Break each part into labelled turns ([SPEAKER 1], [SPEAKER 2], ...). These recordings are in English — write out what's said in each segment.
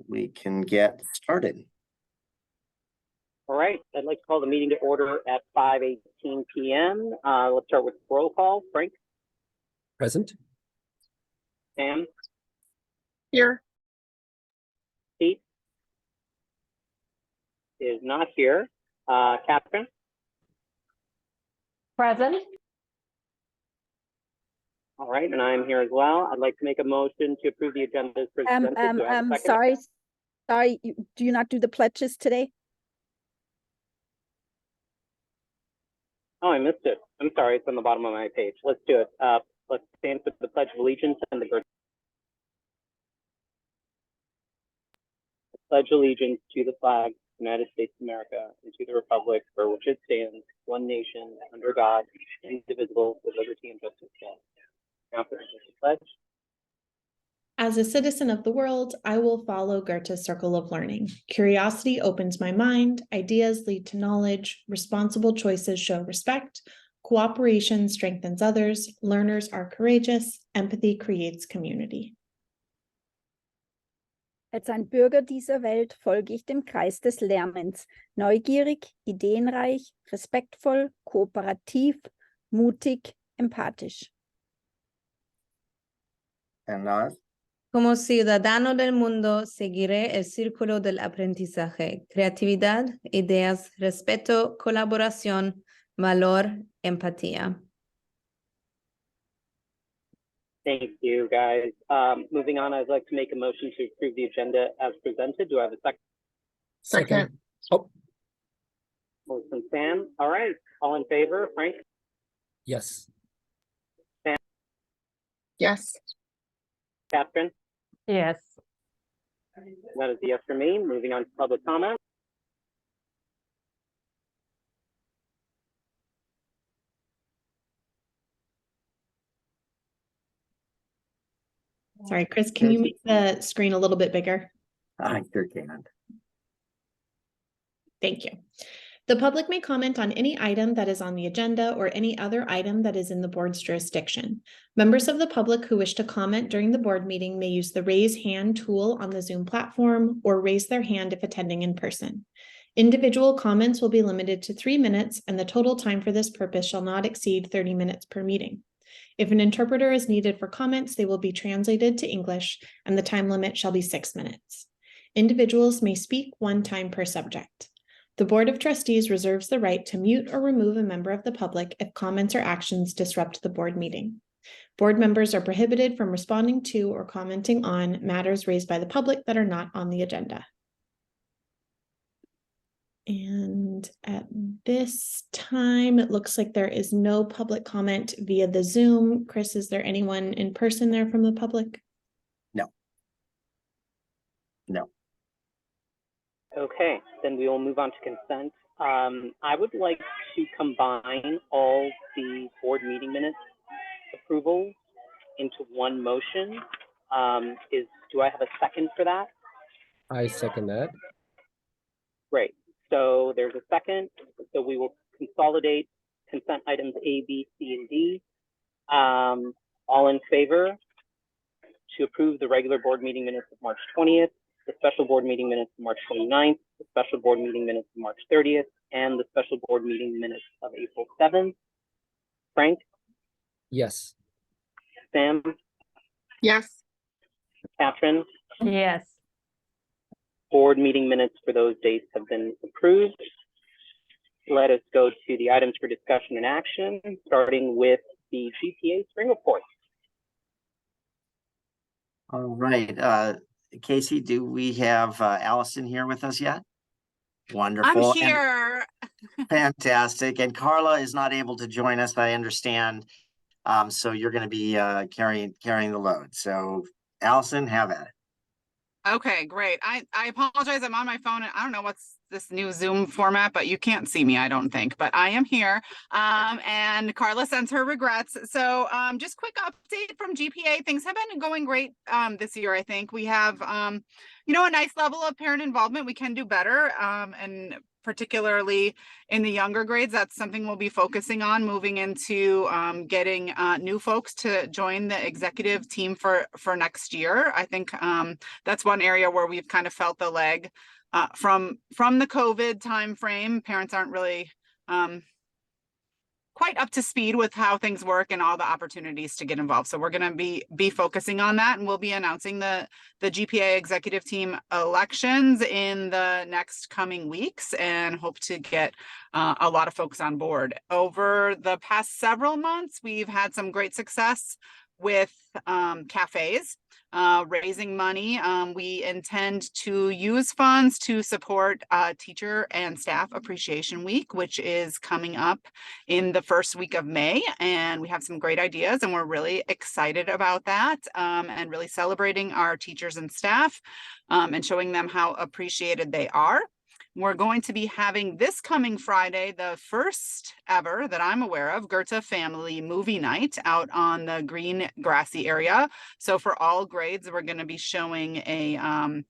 [SPEAKER 1] we can get started.
[SPEAKER 2] All right, I'd like to call the meeting to order at 5:18 p.m. Let's start with roll call. Frank?
[SPEAKER 3] Present.
[SPEAKER 2] Sam?
[SPEAKER 4] Here.
[SPEAKER 2] Pete? Is not here. Catherine?
[SPEAKER 4] Present.
[SPEAKER 2] All right, and I'm here as well. I'd like to make a motion to approve the agenda as presented. Do I have a second?
[SPEAKER 5] Sorry, do you not do the pledges today?
[SPEAKER 2] Oh, I missed it. I'm sorry, it's on the bottom of my page. Let's do it. Let's stand for the Pledge of Allegiance and the pledge allegiance to the flag of the United States of America and to the republic for which it stands, one nation, under God, indivisible, with liberty and justice for all. Now for the pledge.
[SPEAKER 6] As a citizen of the world, I will follow Goethe's circle of learning. Curiosity opens my mind, ideas lead to knowledge, responsible choices show respect, cooperation strengthens others, learners are courageous, empathy creates community.
[SPEAKER 5] Als ein Bürger dieser Welt folge ich dem Kreis des Lernens, neugierig, ideenreich, respektvoll, kooperativ, mutig, empathisch.
[SPEAKER 1] And Naz?
[SPEAKER 7] Como ciudadano del mundo, seguiré el círculo del aprendizaje, creatividad, ideas, respeto, colaboración, valor, empatía.
[SPEAKER 2] Thank you, guys. Moving on, I'd like to make a motion to approve the agenda as presented. Do I have a second?
[SPEAKER 4] Second.
[SPEAKER 3] Oh,
[SPEAKER 2] Motion, Sam. All right, all in favor? Frank?
[SPEAKER 3] yes.
[SPEAKER 4] Yes.
[SPEAKER 2] Catherine?
[SPEAKER 4] Yes.
[SPEAKER 2] That is a yes for me. Moving on to public comment.
[SPEAKER 6] Sorry, Chris, can you make the screen a little bit bigger?
[SPEAKER 1] I sure can.
[SPEAKER 6] Thank you. The public may comment on any item that is on the agenda or any other item that is in the board's jurisdiction. Members of the public who wish to comment during the board meeting may use the raise hand tool on the Zoom platform or raise their hand if attending in person. Individual comments will be limited to 3 minutes, and the total time for this purpose shall not exceed 30 minutes per meeting. If an interpreter is needed for comments, they will be translated to English, and the time limit shall be 6 minutes. Individuals may speak 1 time per subject. The Board of Trustees reserves the right to mute or remove a member of the public if comments or actions disrupt the board meeting. Board members are prohibited from responding to or commenting on matters raised by the public that are not on the agenda. And at this time, it looks like there is no public comment via the Zoom. Chris, is there anyone in person there from the public?
[SPEAKER 1] No.
[SPEAKER 2] Okay, then we will move on to consent. I would like to combine all the board meeting minutes approvals into one motion. Do I have a second for that?
[SPEAKER 3] I second that.
[SPEAKER 2] Great. So there's a second. So we will consolidate consent items A, B, C, and D. All in favor to approve the regular board meeting minutes of March 20th, the special board meeting minutes of March 29th, the special board meeting minutes of March 30th, and the special board meeting minutes of April 7th. Frank?
[SPEAKER 3] Yes.
[SPEAKER 2] Sam?
[SPEAKER 4] Yes.
[SPEAKER 2] Catherine?
[SPEAKER 4] Yes.
[SPEAKER 2] Board meeting minutes for those dates have been approved. Let us go to the items for discussion and action, starting with the GPA spring report.
[SPEAKER 1] All right. Casey, do we have Allison here with us yet? Wonderful.
[SPEAKER 8] I'm here.
[SPEAKER 1] Fantastic. And Carla is not able to join us, I understand. So you're going to be carrying the load. So Allison, have at it.
[SPEAKER 8] Okay, great. I apologize. I'm on my phone and I don't know what's this new Zoom format, but you can't see me, I don't think, but I am here. And Carla sends her regrets. So just quick update from GPA. Things have been going great this year, I think. We have, you know, a nice level of parent involvement. We can do better. And particularly in the younger grades, that's something we'll be focusing on moving into getting new folks to join the executive team for next year. I think that's one area where we've kind of felt the lag from the COVID timeframe. Parents aren't really quite up to speed with how things work and all the opportunities to get involved. So we're going to be focusing on that, and we'll be announcing the GPA executive team elections in the next coming weeks and hope to get a lot of folks on board. Over the past several months, we've had some great success with cafes, raising money. We intend to use funds to support Teacher and Staff Appreciation Week, which is coming up in the first week of May. And we have some great ideas, and we're really excited about that, and really celebrating our teachers and staff and showing them how appreciated they are. We're going to be having this coming Friday, the first ever that I'm aware of, Goethe Family Movie Night out on the green grassy area. So for all grades, we're going to be showing a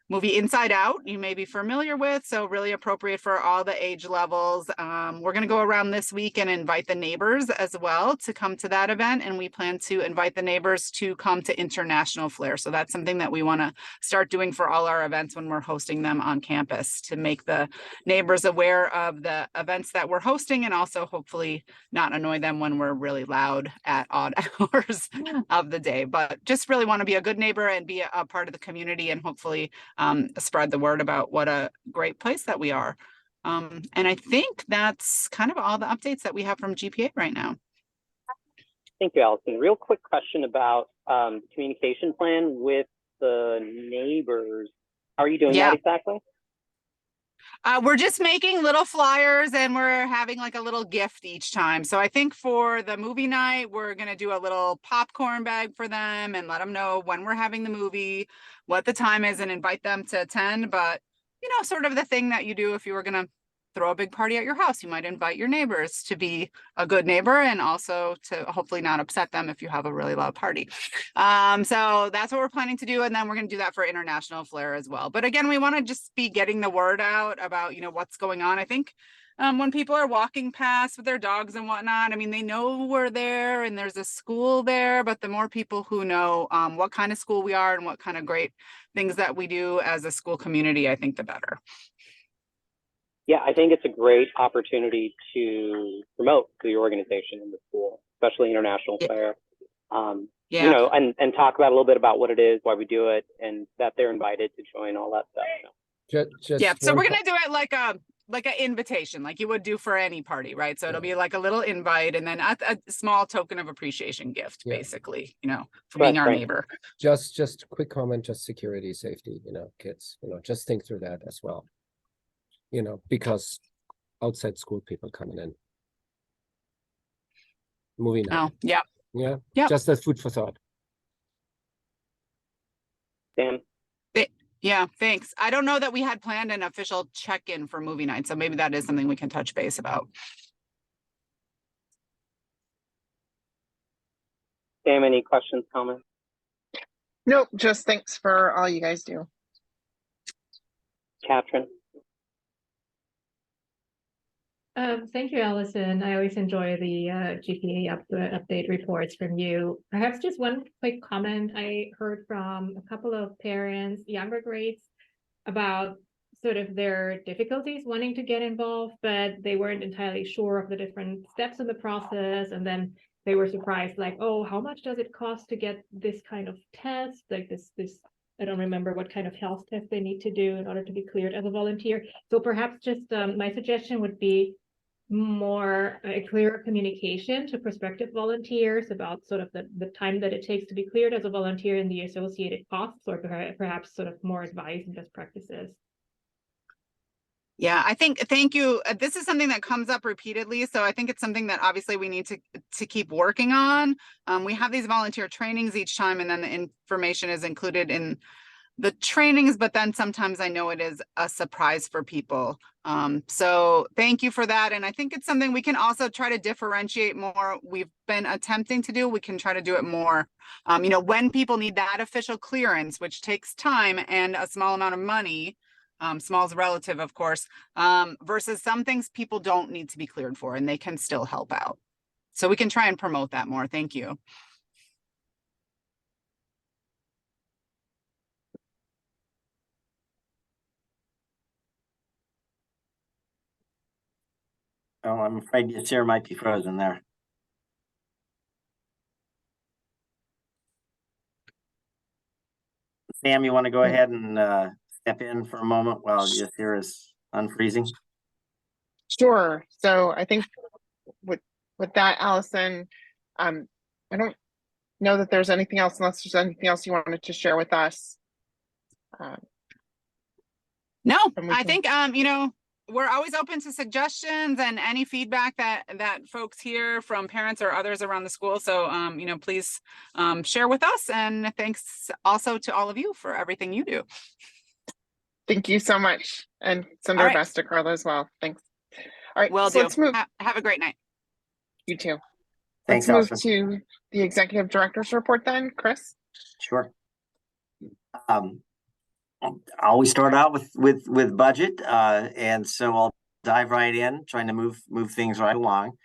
[SPEAKER 8] movie Inside Out, you may be familiar with, so really appropriate for all the age levels. We're going to go around this week and invite the neighbors as well to come to that event, and we plan to invite the neighbors to come to International Flair. So that's something that we want to start doing for all our events when we're hosting them on campus, to make the neighbors aware of the events that we're hosting, and also hopefully not annoy them when we're really loud at odd hours of the day. But just really want to be a good neighbor and be a part of the community, and hopefully spread the word about what a great place that we are. And I think that's kind of all the updates that we have from GPA right now.
[SPEAKER 2] Thank you, Allison. Real quick question about communication plan with the neighbors. How are you doing that exactly?
[SPEAKER 8] We're just making little flyers, and we're having like a little gift each time. So I think for the movie night, we're going to do a little popcorn bag for them and let them know when we're having the movie, what the time is, and invite them to attend. But, you know, sort of the thing that you do if you were going to throw a big party at your house, you might invite your neighbors to be a good neighbor, and also to hopefully not upset them if you have a really loud party. So that's what we're planning to do. And then we're going to do that for International Flair as well. But again, we want to just be getting the word out about, you know, what's going on. I think when people are walking past with their dogs and whatnot, I mean, they know we're there and there's a school there, but the more people who know what kind of school we are and what kind of great things that we do as a school community, I think the better.
[SPEAKER 2] Yeah, I think it's a great opportunity to promote the organization in the school, especially International Flair. You know, and talk about a little bit about what it is, why we do it, and that they're invited to join, all that stuff.
[SPEAKER 3] Just
[SPEAKER 8] so we're gonna do it like an invitation, like you would do for any party, right? So it'll be like a little invite, and then a small token of appreciation gift, basically, you know, for being our neighbor.
[SPEAKER 3] Just quick comment, just security, safety, you know, kids, you know, just think through that as well. You know, because outside school people coming in. Moving on.
[SPEAKER 8] Yeah.
[SPEAKER 3] Just as food for thought.
[SPEAKER 2] Sam?
[SPEAKER 8] Yeah, thanks. I don't know that we had planned an official check-in for movie night, so maybe that is something we can touch base about.
[SPEAKER 2] Sam, any questions, comments?
[SPEAKER 4] Nope, just thanks for all you guys do.
[SPEAKER 2] Catherine?
[SPEAKER 9] Thank you, Allison. I always enjoy the GPA update reports from you. Perhaps just one quick comment. I heard from a couple of parents, younger grades, about sort of their difficulties wanting to get involved, but they weren't entirely sure of the different steps in the process. And then they were surprised, like, oh, how much does it cost to get this kind of test? Like this, I don't remember what kind of health test they need to do in order to be cleared as a volunteer. So perhaps just my suggestion would be more clearer communication to prospective volunteers about sort of the time that it takes to be cleared as a volunteer and the associated costs, or perhaps sort of more advice and best practices.
[SPEAKER 8] Yeah, I think, thank you. This is something that comes up repeatedly. So I think it's something that obviously we need to keep working on. We have these volunteer trainings each time, and then the information is included in trainings, but then sometimes I know it is a surprise for people. So thank you for that. And I think it's something we can also try to differentiate more. We've been attempting to do, we can try to do it more. You know, when people need that official clearance, which takes time and a small amount of money, small is relative, of course, versus some things people don't need to be cleared for and they can still help out. So we can try and promote that more. Thank you.
[SPEAKER 1] Oh, I'm afraid Yasir might be frozen there. Sam, you want to go ahead and step in for a moment while Yasir is unfreezing?
[SPEAKER 4] Sure. So I think with that, Allison, I don't know that there's anything else unless there's anything else you wanted to share with us.
[SPEAKER 8] No,
[SPEAKER 4] And we
[SPEAKER 8] I
[SPEAKER 4] can-
[SPEAKER 8] think, you know, we're always open to suggestions and any feedback that folks hear from parents or others around the school. So, you know, please share with us. And thanks also to all of you for everything you do.
[SPEAKER 4] Thank you so much. And send
[SPEAKER 8] All
[SPEAKER 4] our
[SPEAKER 8] right.
[SPEAKER 4] best to Carla as well. Thanks. All right,
[SPEAKER 8] Will
[SPEAKER 4] so
[SPEAKER 8] do.
[SPEAKER 4] let's move.
[SPEAKER 8] Have a great night.
[SPEAKER 4] You too.
[SPEAKER 1] Thanks,
[SPEAKER 4] Let's move
[SPEAKER 1] Allison.
[SPEAKER 4] to the executive director's report then, Chris.
[SPEAKER 1] Sure. I always start out with budget, and so I'll dive right in, trying to move things right along.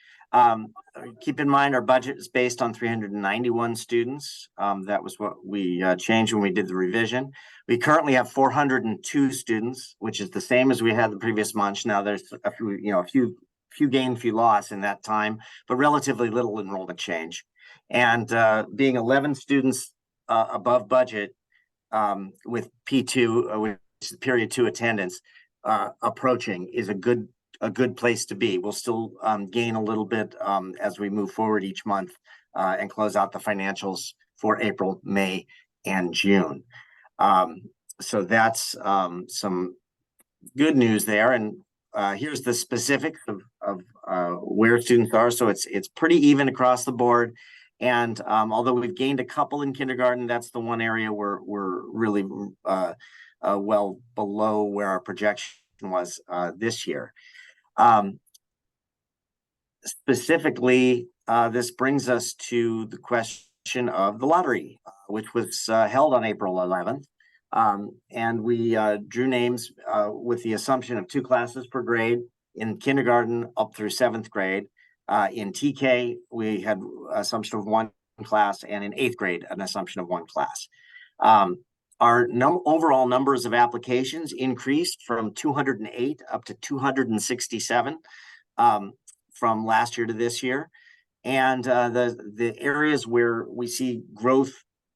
[SPEAKER 1] Keep in mind our budget is based on 391 students. That was what we changed when we did the revision. We currently have 402 students, which is the same as we had the previous month. Now there's a few gain, few loss in that time, but relatively little enrollment change. And being 11 students above budget, with P2, which is period 2 attendance, approaching is a good place to be. We'll still gain a little bit as we move forward each month and close out the financials for April, May, and June. So that's some good news there. And here's the specifics of where students are. So it's pretty even across the board. And although we've gained a couple in kindergarten, that's the one area where we're really well below where our projection was this year. Specifically, this brings us to the question of the lottery, which was held on April 11th. And we drew names with the assumption of 2 classes per grade in kindergarten up through 7th grade. In TK, we had assumption of 1 class, and in 8th grade, an assumption of 1 class. Our overall numbers of applications increased from 208 up to 267 from last year to this year. And the areas where we see growth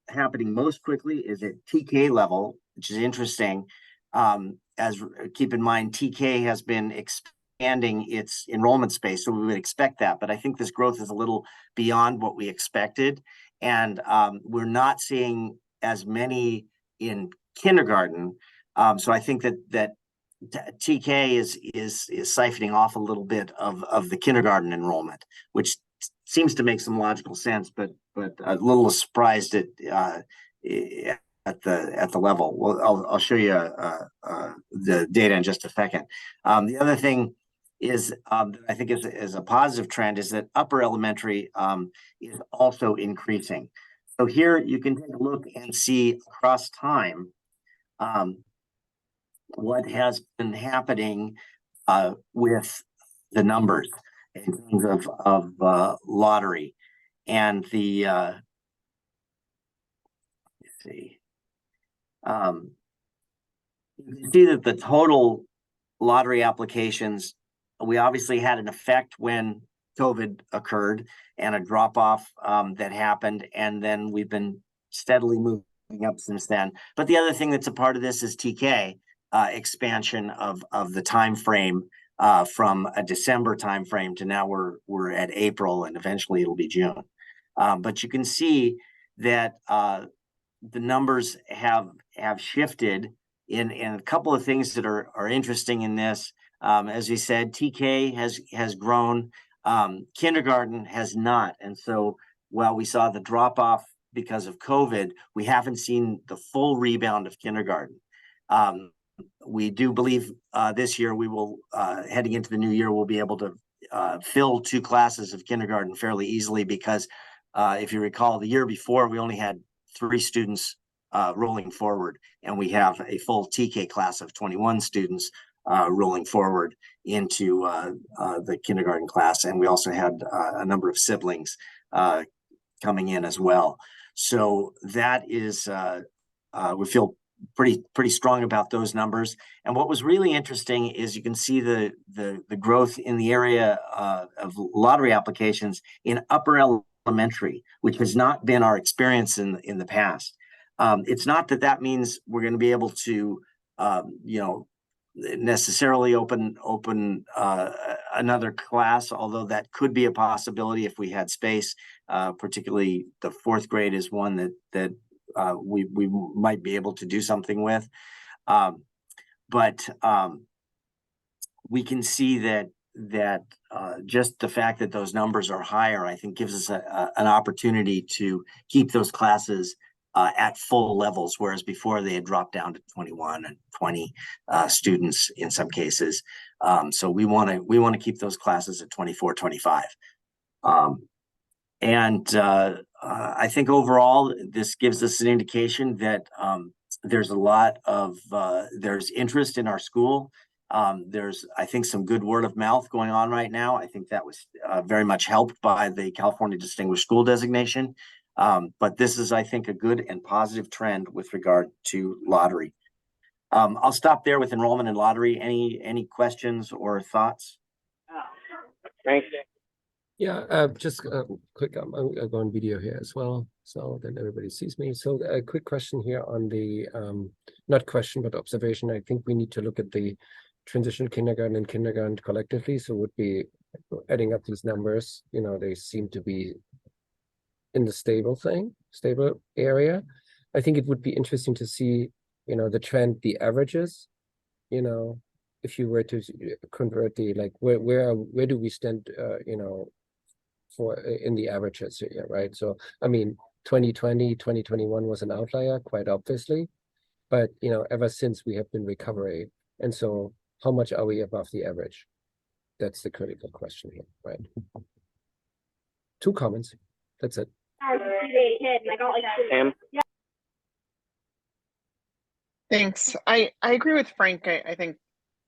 [SPEAKER 1] happening most quickly is at TK level, which is interesting. As keep in mind, TK has been expanding its enrollment space, so we would expect that. But I think this growth is a little beyond what we expected, and we're not seeing as many in kindergarten. So I think that TK is siphoning off a little bit of the kindergarten enrollment, which seems to make some logical sense, but a little surprised at the level. Well, I'll show you the data in just a second. The other thing is I think is a positive trend is that upper elementary is also increasing. So here you can take a look and see across time what has been happening with the numbers in terms of lottery. And the let's see, you can see that the total lottery applications, we obviously had an effect when COVID occurred and a drop off that happened, and then we've been steadily moving up since then. But the other thing that's a part of this is TK expansion of the time frame from a December timeframe to now we're at April, and eventually it'll be June. But you can see that the numbers have shifted in a couple of things that are interesting in this. As we said, TK has grown, kindergarten has not, and so while we saw the drop off because of COVID, we haven't seen the full rebound of kindergarten. We do believe this year we will, heading into the new year, we'll be able to fill 2 classes of kindergarten fairly easily because if you recall, the year before, we only had 3 students rolling forward, and we have a full TK class of 21 students rolling forward into the kindergarten class. And we also had a number of siblings coming in as well. So that is, we feel pretty strong about those numbers. And what was really interesting is you can see the growth in the area of lottery applications in upper elementary, which has not been our experience in the past. It's not that means we're going to be able to, necessarily open another class, although that could be a possibility if we had space. Particularly the 4th grade is one that we might be able to do something with. But we can see that just the fact that those numbers are higher, I think gives us an opportunity to keep those classes at full levels, whereas before they had dropped down to 21 and 20 students in some cases. So we want to keep those classes at 24, 25. I think overall, this gives us an indication that there's a lot of there's interest in our school. There's, I think, some good word of mouth going on right now. I think that was very much helped by the California Distinguished School designation. But this is, I think, a good and positive trend with regard to lottery. I'll stop there with enrollment and lottery. Any questions or thoughts?
[SPEAKER 2] Thanks.
[SPEAKER 3] Yeah, just quick, I'll go on video here as well, so that everybody sees me. So a quick question here on the, not question, but observation. I think we need to look at the transitional kindergarten and kindergarten collectively. So would be adding up these numbers, they seem to be in the stable area. I think it would be interesting to see, the trend, the averages, if you were to convert the, like, where do we stand, for in the averages here, right? So, I mean, 2020, 2021 was an outlier, quite obviously, but, ever since we have been recovering. And so how much are we above the average? That's the critical question here, right? 2 comments, that's it.
[SPEAKER 2] Sam?
[SPEAKER 4] Thanks. I agree with Frank. I think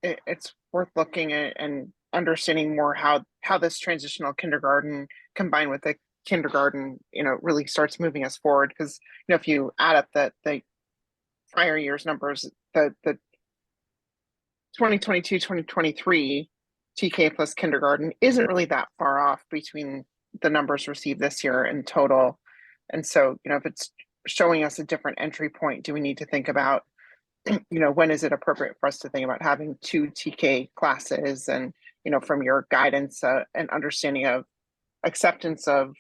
[SPEAKER 4] it's worth looking at and understanding more how this transitional kindergarten combined with the kindergarten, really starts moving us forward. Because, if you add up the prior year's numbers, the 2022, 2023 TK plus kindergarten isn't really that far off between the numbers received this year in total. And so, if it's showing us a different entry point, do we need to think about, when is it appropriate for us to think about having 2 TK classes? And, from your guidance and understanding of acceptance of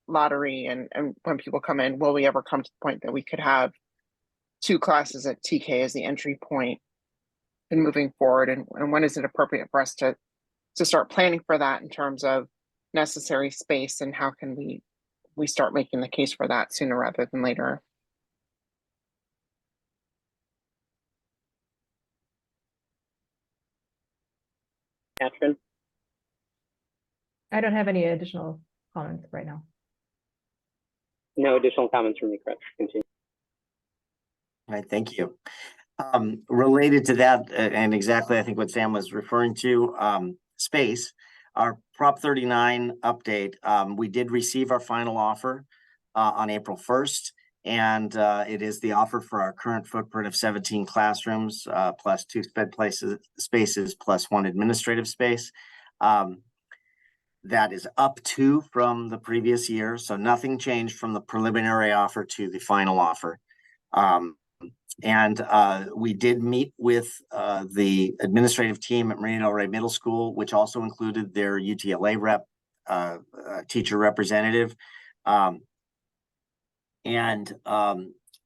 [SPEAKER 4] lottery and when people come in, will we ever come to the point that we could have 2 classes at TK as the entry point and moving forward? And when is it appropriate for us to start planning for that in terms of necessary space, and how can we start making the case for that sooner rather than later?
[SPEAKER 2] Katrin?
[SPEAKER 9] I don't have any additional comments right now.
[SPEAKER 2] No additional comments from me, Chris. Continue.
[SPEAKER 1] All right, thank you. Related to that, and exactly I think what Sam was referring to, space, our Prop 39 update, we did receive our final offer on April 1st, and it is the offer for our current footprint of 17 classrooms, plus 2 sped spaces, plus 1 administrative space. That is up 2 from the previous year, so nothing changed from the preliminary offer to the final offer. We did meet with the administrative team at Marina Del Rey Middle School, which also included their UTLA rep, teacher representative.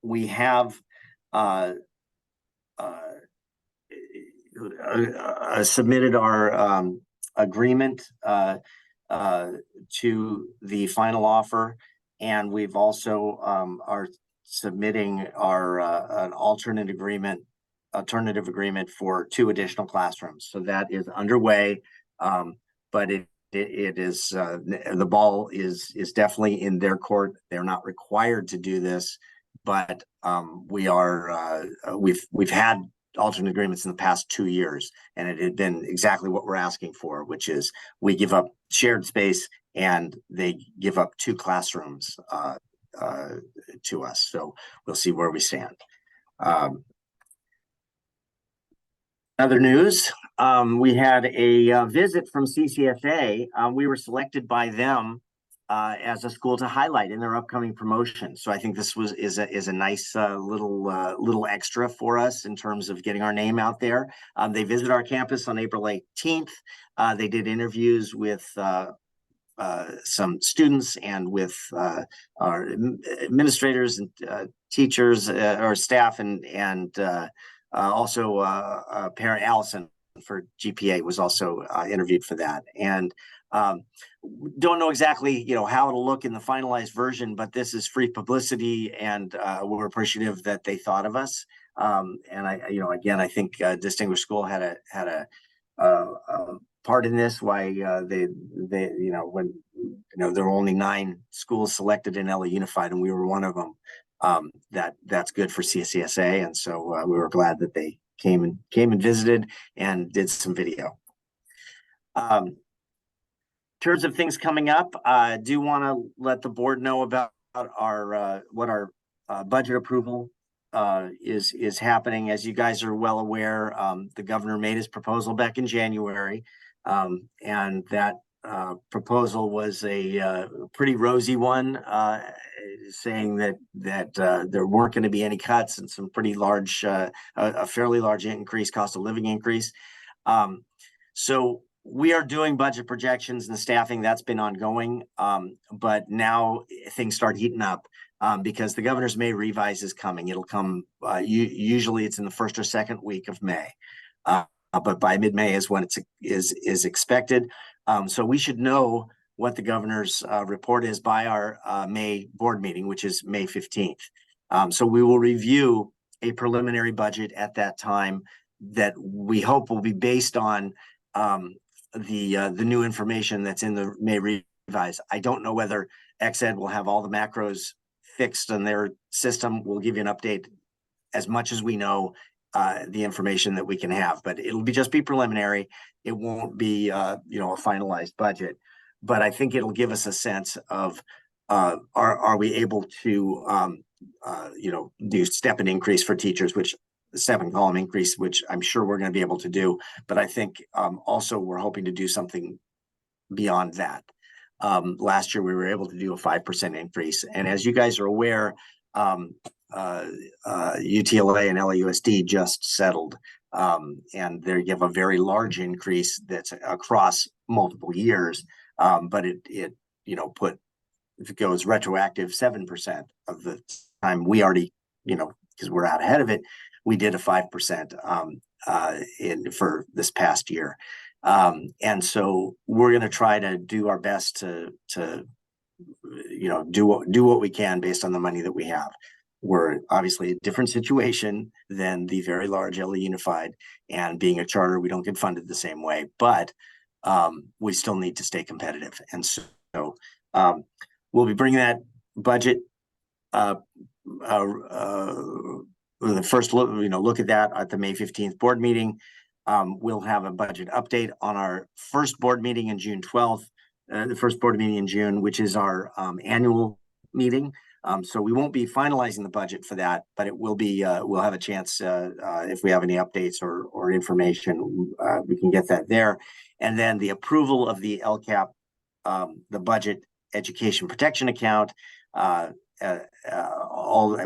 [SPEAKER 1] We have submitted our agreement to the final offer, And we've also are submitting our an alternative agreement for 2 additional classrooms. So that is underway. But it is the ball is definitely in their court. They're not required to do this, but we are we've had alternate agreements in the past 2 years, and it had been exactly what we're asking for, which is we give up shared space and they give up 2 classrooms to us. So we'll see where we stand. Other news, we had a visit from CCSA. We were selected by them as a school to highlight in their upcoming promotion. So I think this is a nice little extra for us in terms of getting our name out there. They visited our campus on April 18th. They did interviews with some students and with our administrators and teachers or staff, and also parent Allison for GPA was also interviewed for that. And don't know exactly, how it'll look in the finalized version, but this is free publicity, and we're appreciative that they thought of us. And I think Distinguished School had a part in this. Why they when there were only 9 schools selected in LA Unified, and we were one of them. That's good for CCSA, and so we were glad that they came and visited and did some video. In terms of things coming up, I do want to let the board know about our what our budget approval is happening. As you guys are well aware, the governor made his proposal back in January, and that proposal was a pretty rosy one, saying that there weren't going to be any cuts and some pretty large, a fairly large cost of living increase. So we are doing budget projections and staffing. That's been ongoing, but now things start heating up because the governor's May revise is coming. It'll come, usually it's in the first or second week of May. But by mid-May is when is expected. So we should know what the governor's report is by our May board meeting, which is May 15th. So we will review a preliminary budget at that time that we hope will be based on the new information that's in the May revise. I don't know whether XED will have all the macros fixed on their system. We'll give you an update as much as we know the information that we can have, but it'll just be preliminary. It won't be a finalized budget, but I think it'll give us a sense of are we able to do step and increase for teachers, which step and column increase, which I'm sure we're going to be able to do. But I think also we're hoping to do something beyond that. Last year we were able to do a 5% increase, and as you guys are aware, UTLA and LAUSD just settled, and they give a very large increase that's across multiple years, but it if it goes retroactive 7% of the time, we already because we're out ahead of it, we did a 5% for this past year, and so we're going to try to do our best to do what we can based on the money that we have. We're obviously a different situation than the very large LA Unified, and being a charter, we don't get funded the same way, but we still need to stay competitive. And so we'll be bringing that budget, the first look at that at the May 15th board meeting. We'll have a budget update on our first board meeting in June 12th, the first board meeting in June, which is our annual meeting. So we won't be finalizing the budget for that, but it will be, we'll have a chance if we have any updates or information, we can get that there. And then the approval of the LCAP, the budget education protection account, all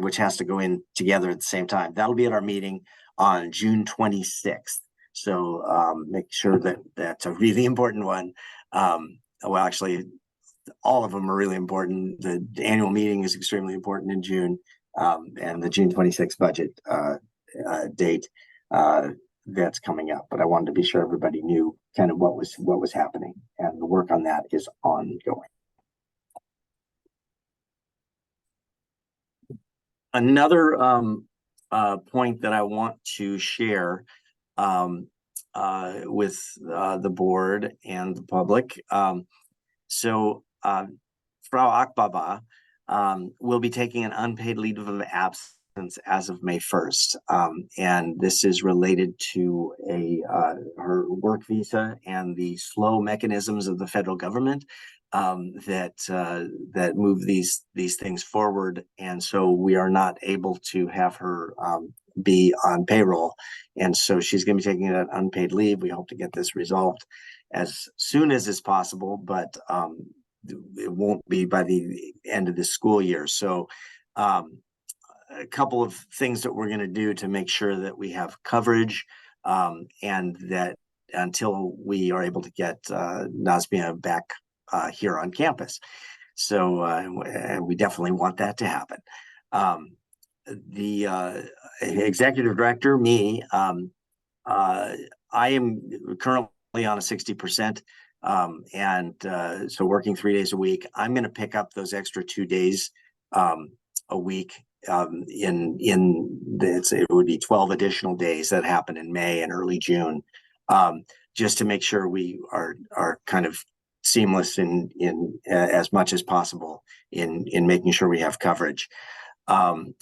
[SPEAKER 1] which has to go in together at the same time. That'll be at our meeting on June 26th. So make sure that that's a really important one. Well, actually, all of them are really important. The annual meeting is extremely important in June, and the June 26th budget date that's coming up. But I wanted to be sure everybody knew kind of what was happening, and the work on that is ongoing. Another point that I want to share with the board and the public. So Frau Akbaba will be taking an unpaid leave of absence as of May 1st. And this is related to her work visa and the slow mechanisms of the federal government that move these things forward. And so we are not able to have her be on payroll. And so she's going to be taking that unpaid leave. We hope to get this resolved as soon as is possible, but it won't be by the end of the school year. So a couple of things that we're going to do to make sure that we have coverage and that until we are able to get Nazmia back here on campus. So we definitely want that to happen. The executive director, me, I am currently on a 60%. So working 3 days a week, I'm going to pick up those extra 2 days a week it would be 12 additional days that happen in May and early June, just to make sure we are kind of seamless in as much as possible in making sure we have coverage. And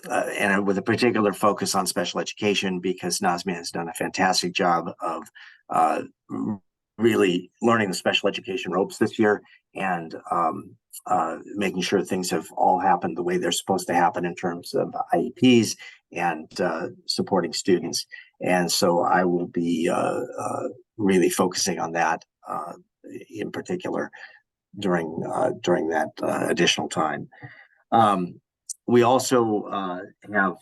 [SPEAKER 1] with a particular focus on special education, because Nazmia has done a fantastic job of really learning the special education ropes this year and making sure things have all happened the way they're supposed to happen in terms of IEPs and supporting students. And so I will be really focusing on that in particular during that additional time. We also have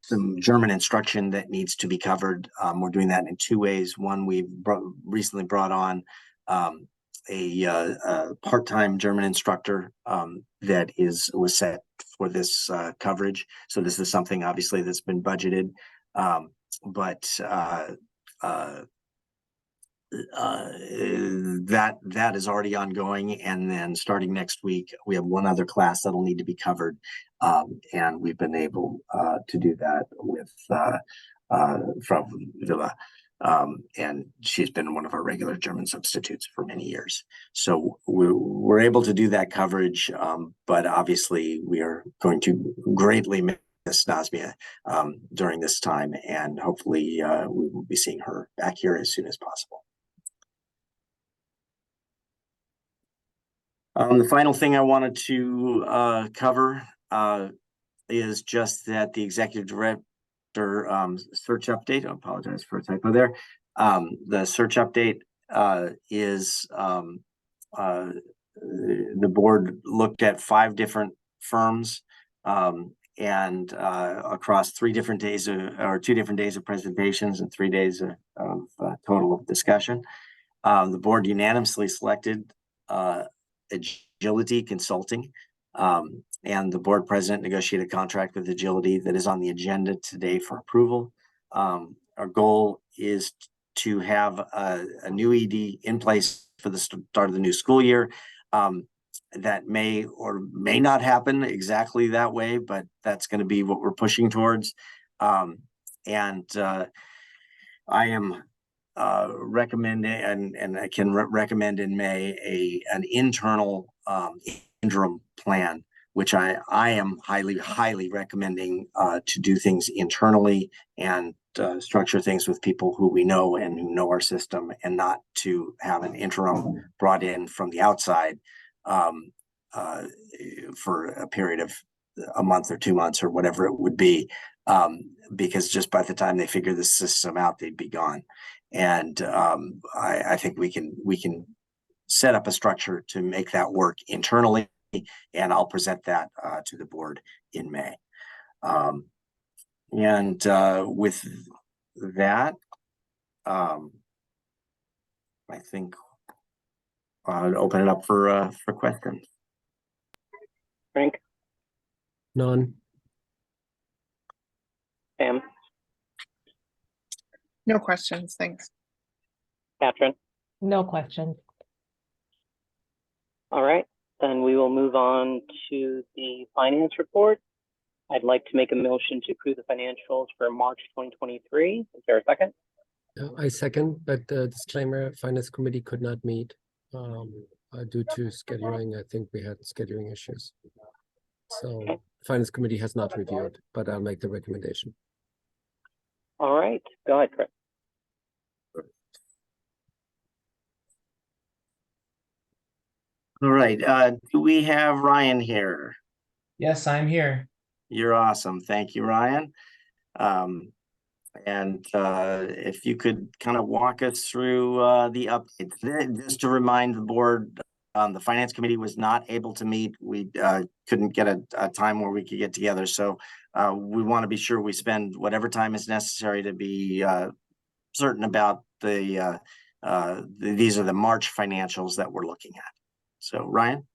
[SPEAKER 1] some German instruction that needs to be covered. We're doing that in 2 ways. One, we've recently brought on a part-time German instructor that was set for this coverage. So this is something obviously that's been budgeted, but that is already ongoing. And then starting next week, we have one other class that'll need to be covered. And we've been able to do that with Frau Villa. And she's been one of our regular German substitutes for many years. So we're able to do that coverage, but obviously we are going to greatly miss Nazmia during this time, and hopefully we will be seeing her back here as soon as possible. The final thing I wanted to cover is just that the executive director search update. I apologize for a typo there. The search update is the board looked at 5 different firms and across 3 different days or 2 different days of presentations and 3 days of total of discussion. The board unanimously selected Agility Consulting. And the board president negotiated a contract with Agility that is on the agenda today for approval. Our goal is to have a new ED in place for the start of the new school year. That may or may not happen exactly that way, but that's going to be what we're pushing towards. And I am recommending, and I can recommend in May an internal interim plan, which I am highly recommending to do things internally and structure things with people who we know and who know our system, and not to have an interim brought in from the outside for a period of a month or 2 months or whatever it would be, because just by the time they figure the system out, they'd be gone. And I think we can set up a structure to make that work internally, and I'll present that to the board in May. With that, I think I'll open it up for questions.
[SPEAKER 2] Frank,
[SPEAKER 3] None.
[SPEAKER 2] Pam,
[SPEAKER 4] No questions, thanks.
[SPEAKER 2] Katrin.
[SPEAKER 9] No questions.
[SPEAKER 2] All right, then we will move on to the finance report. I'd like to make a motion to approve the financials for March 2023. Is there a second?
[SPEAKER 3] I second, but disclaimer, Finance Committee could not meet due to scheduling. I think we had scheduling issues. So Finance Committee has not reviewed, but I'll make the recommendation.
[SPEAKER 2] All right, go ahead, Chris.
[SPEAKER 1] All right, do we have Ryan here?
[SPEAKER 10] Yes, I'm here.
[SPEAKER 1] You're awesome. Thank you, Ryan. If you could kind of walk us through the updates. Just to remind the board, the Finance Committee was not able to meet. We couldn't get a time where we could get together. So we want to be sure we spend whatever time is necessary to be certain about these are the March financials that we're looking at. So Ryan?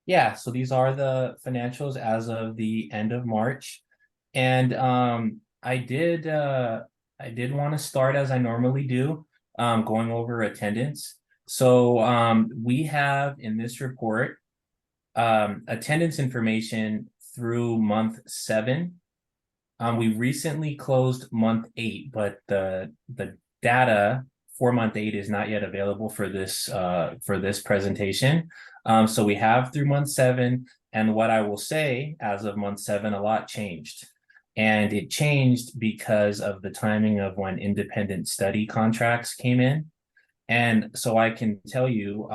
[SPEAKER 10] Yeah, so these are the financials as of the end of March. And I did want to start as I normally do, going over attendance. So we have in this report attendance information through month 7. We recently closed month 8, but the data for month 8 is not yet available for this presentation. So we have through month 7, and what I will say as of month 7, a lot changed. And it changed because of the timing of when independent study contracts came in. And so I can tell you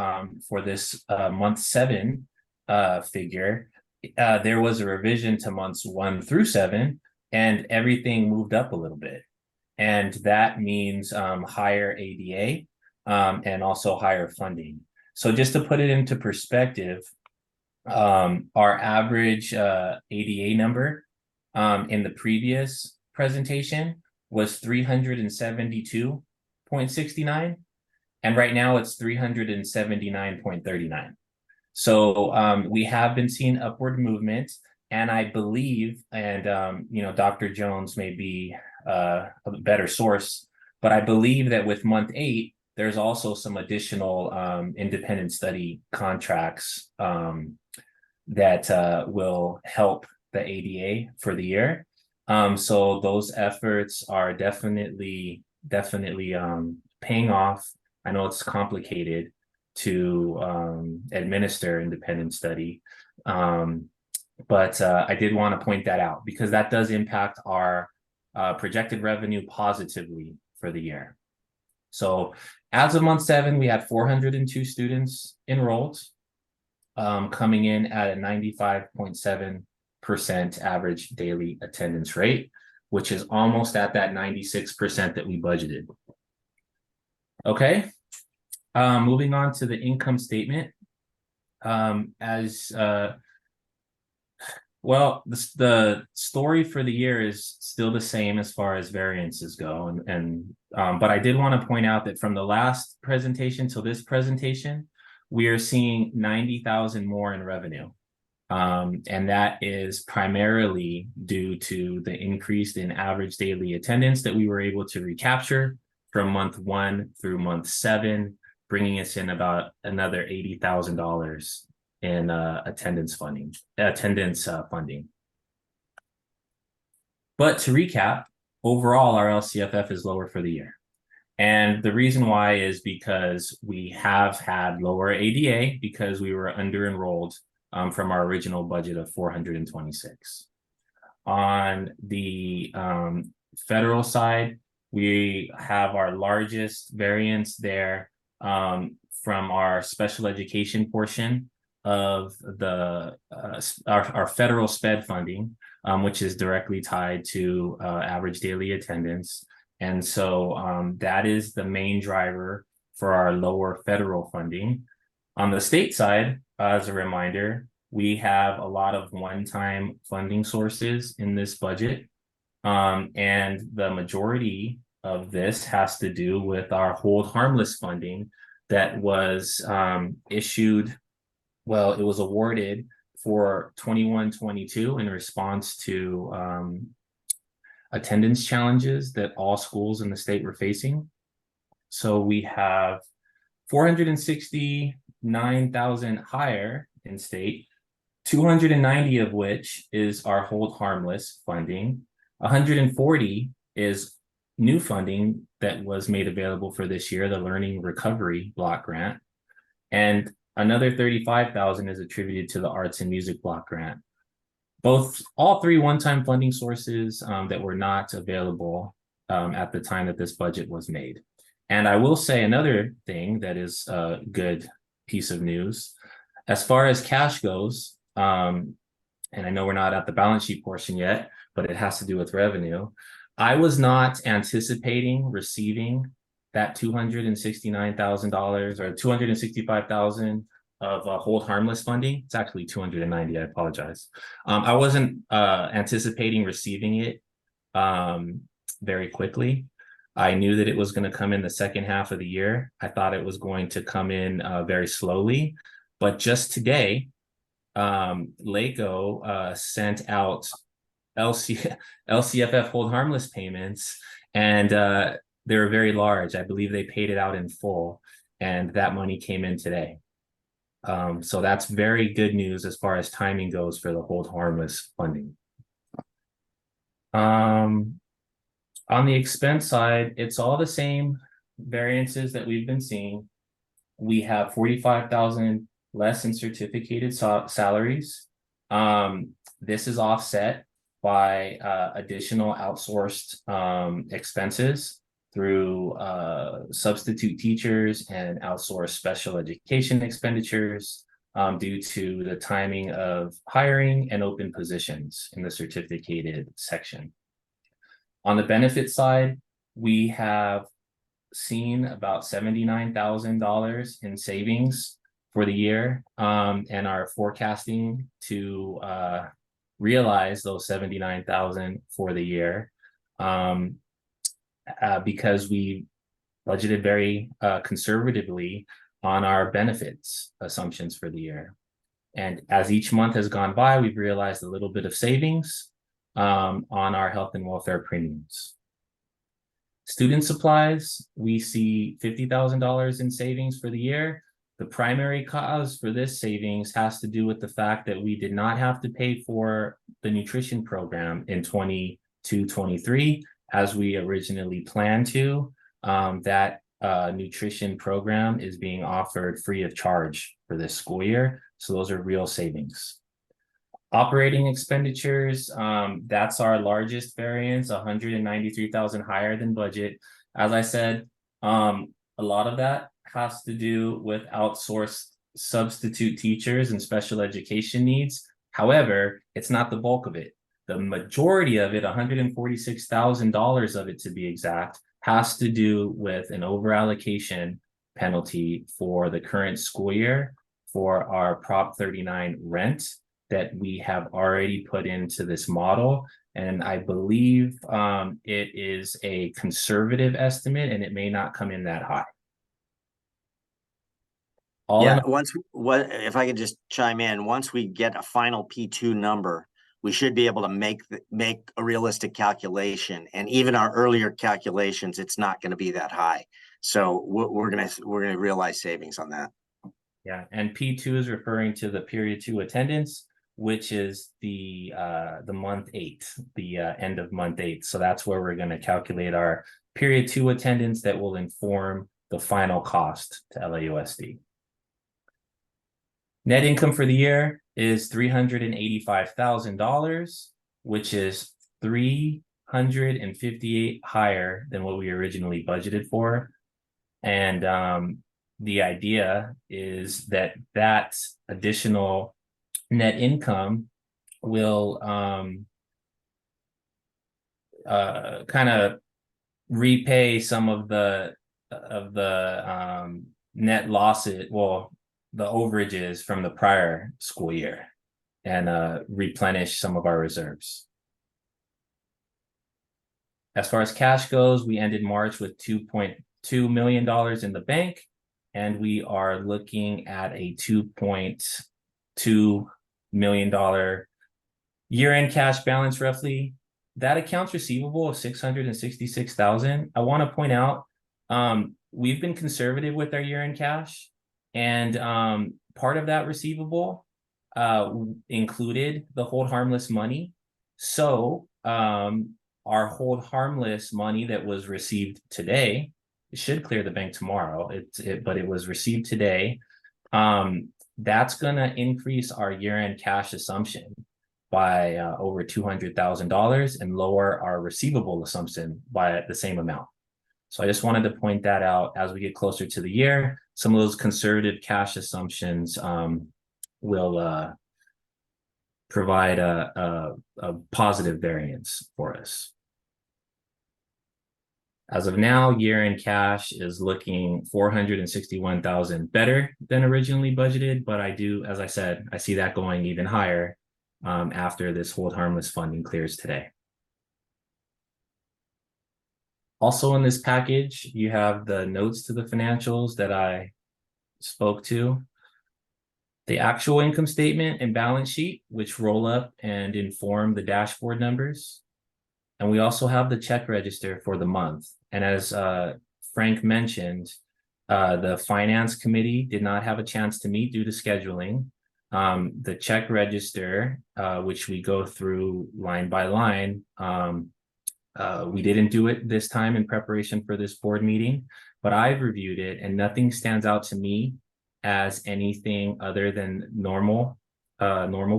[SPEAKER 10] for this month 7 figure, there was a revision to months 1 through 7, and everything moved up a little bit. And that means higher ADA and also higher funding. So just to put it into perspective, our average ADA number in the previous presentation was 372.69, and right now it's 379.39. So we have been seeing upward movement, and I believe, and Dr. Jones may be a better source, but I believe that with month 8, there's also some additional independent study contracts that will help the ADA for the year. So those efforts are definitely paying off. I know it's complicated to administer independent study, but I did want to point that out because that does impact our projected revenue positively for the year. So as of month 7, we had 402 students enrolled, coming in at a 95.7% average daily attendance rate, which is almost at that 96% that we budgeted. Okay, moving on to the income statement. Well, the story for the year is still the same as far as variances go, but I did want to point out that from the last presentation to this presentation, we are seeing 90,000 more in revenue, and that is primarily due to the increase in average daily attendance that we were able to recapture from month 1 through month 7, bringing us in about another $80,000 in attendance funding. But to recap, overall, our LCFF is lower for the year. And the reason why is because we have had lower ADA because we were under enrolled from our original budget of 426. On the federal side, we have our largest variance there from our special education portion of the our federal SPED funding, which is directly tied to average daily attendance. And so that is the main driver for our lower federal funding. On the state side, as a reminder, we have a lot of one-time funding sources in this budget. And the majority of this has to do with our hold harmless funding that was issued. Well, it was awarded for 21-22 in response to attendance challenges that all schools in the state were facing. So we have 469,000 higher in state 290 of which is our hold harmless funding. 140 is new funding that was made available for this year, the Learning Recovery Block Grant. And another 35,000 is attributed to the Arts and Music Block Grant. All three one-time funding sources that were not available at the time that this budget was made. And I will say another thing that is a good piece of news. As far as cash goes, and I know we're not at the balance sheet portion yet, but it has to do with revenue. I was not anticipating receiving that $269,000 or $265,000 of hold harmless funding. It's actually 290, I apologize. I wasn't anticipating receiving it very quickly. I knew that it was going to come in the second half of the year. I thought it was going to come in very slowly, but just today, LACO sent out LCFF hold harmless payments, and they were very large. I believe they paid it out in full, and that money came in today. So that's very good news as far as timing goes for the hold harmless funding. On the expense side, it's all the same variances that we've been seeing. We have 45,000 less in certificated salaries. This is offset by additional outsourced expenses through substitute teachers and outsourced special education expenditures due to the timing of hiring and open positions in the certificated section. On the benefit side, we have seen about $79,000 in savings for the year and are forecasting to realize those $79,000 for the year because we budgeted very conservatively on our benefits assumptions for the year. And as each month has gone by, we've realized a little bit of savings on our health and welfare premiums. Student supplies, we see $50,000 in savings for the year. The primary cause for this savings has to do with the fact that we did not have to pay for the nutrition program in 22-23 as we originally planned to. That nutrition program is being offered free of charge for this school year. So those are real savings. Operating expenditures, that's our largest variance, 193,000 higher than budget. As I said, a lot of that has to do with outsourced substitute teachers and special education needs. However, it's not the bulk of it. The majority of it, $146,000 of it to be exact, has to do with an overallocation penalty for the current school year for our Prop 39 rent that we have already put into this model. And I believe it is a conservative estimate and it may not come in that high.
[SPEAKER 1] If I could just chime in, once we get a final P2 number, we should be able to make a realistic calculation. And even our earlier calculations, it's not going to be that high. So we're gonna realize savings on that.
[SPEAKER 10] Yeah, and P2 is referring to the period 2 attendance, which is the month 8, the end of month 8. So that's where we're going to calculate our period 2 attendance that will inform the final cost to LAUSD. Net income for the year is $385,000, which is $358 higher than what we originally budgeted for. And the idea is that additional net income will kind of repay some of the net losses, the overages from the prior school year, and replenish some of our reserves. As far as cash goes, we ended March with $2.2 million in the bank, and we are looking at a $2.2 million year-end cash balance roughly. That accounts receivable of $666,000. I want to point out we've been conservative with our year-end cash, and part of that receivable included the hold harmless money. So our hold harmless money that was received today, it should clear the bank tomorrow. But it was received today. That's gonna increase our year-end cash assumption by over $200,000 and lower our receivable assumption by the same amount. So I just wanted to point that out as we get closer to the year. Some of those conservative cash assumptions will provide a positive variance for us. As of now, year-end cash is looking 461,000 better than originally budgeted, but as I said, I see that going even higher after this hold harmless funding clears today. Also in this package, you have the notes to the financials that I spoke to, the actual income statement and balance sheet, which roll up and inform the dashboard numbers. And we also have the check register for the month. And as Frank mentioned, the finance committee did not have a chance to meet due to scheduling. The check register, which we go through line by line, we didn't do it this time in preparation for this board meeting, but I've reviewed it and nothing stands out to me as anything other than normal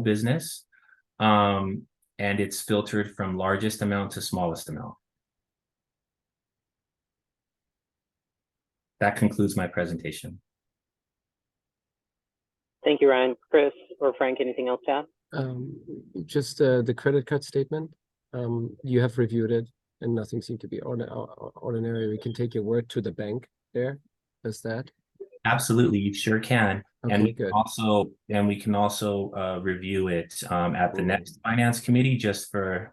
[SPEAKER 10] business. And it's filtered from largest amount to smallest amount. That concludes my presentation.
[SPEAKER 2] Thank you, Ryan. Chris or Frank, anything else to add?
[SPEAKER 3] Just the credit card statement. You have reviewed it and nothing seemed to be ordinary. We can take your word to the bank there. Does that?
[SPEAKER 10] Absolutely, you sure can.
[SPEAKER 3] Okay,
[SPEAKER 10] and we
[SPEAKER 3] good.
[SPEAKER 10] can also review it at the next finance committee just for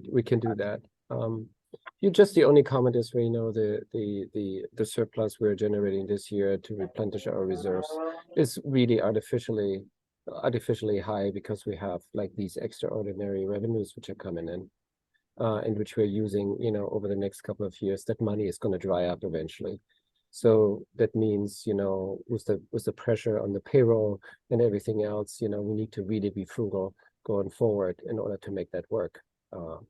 [SPEAKER 3] we can do that. The only comment is where the surplus we're generating this year to replenish our reserves is really artificially high because we have like these extraordinary revenues which are coming in and which we're using over the next couple of years. That money is going to dry up eventually. So that means, with the pressure on the payroll and everything else, we need to really be frugal going forward in order to make that work.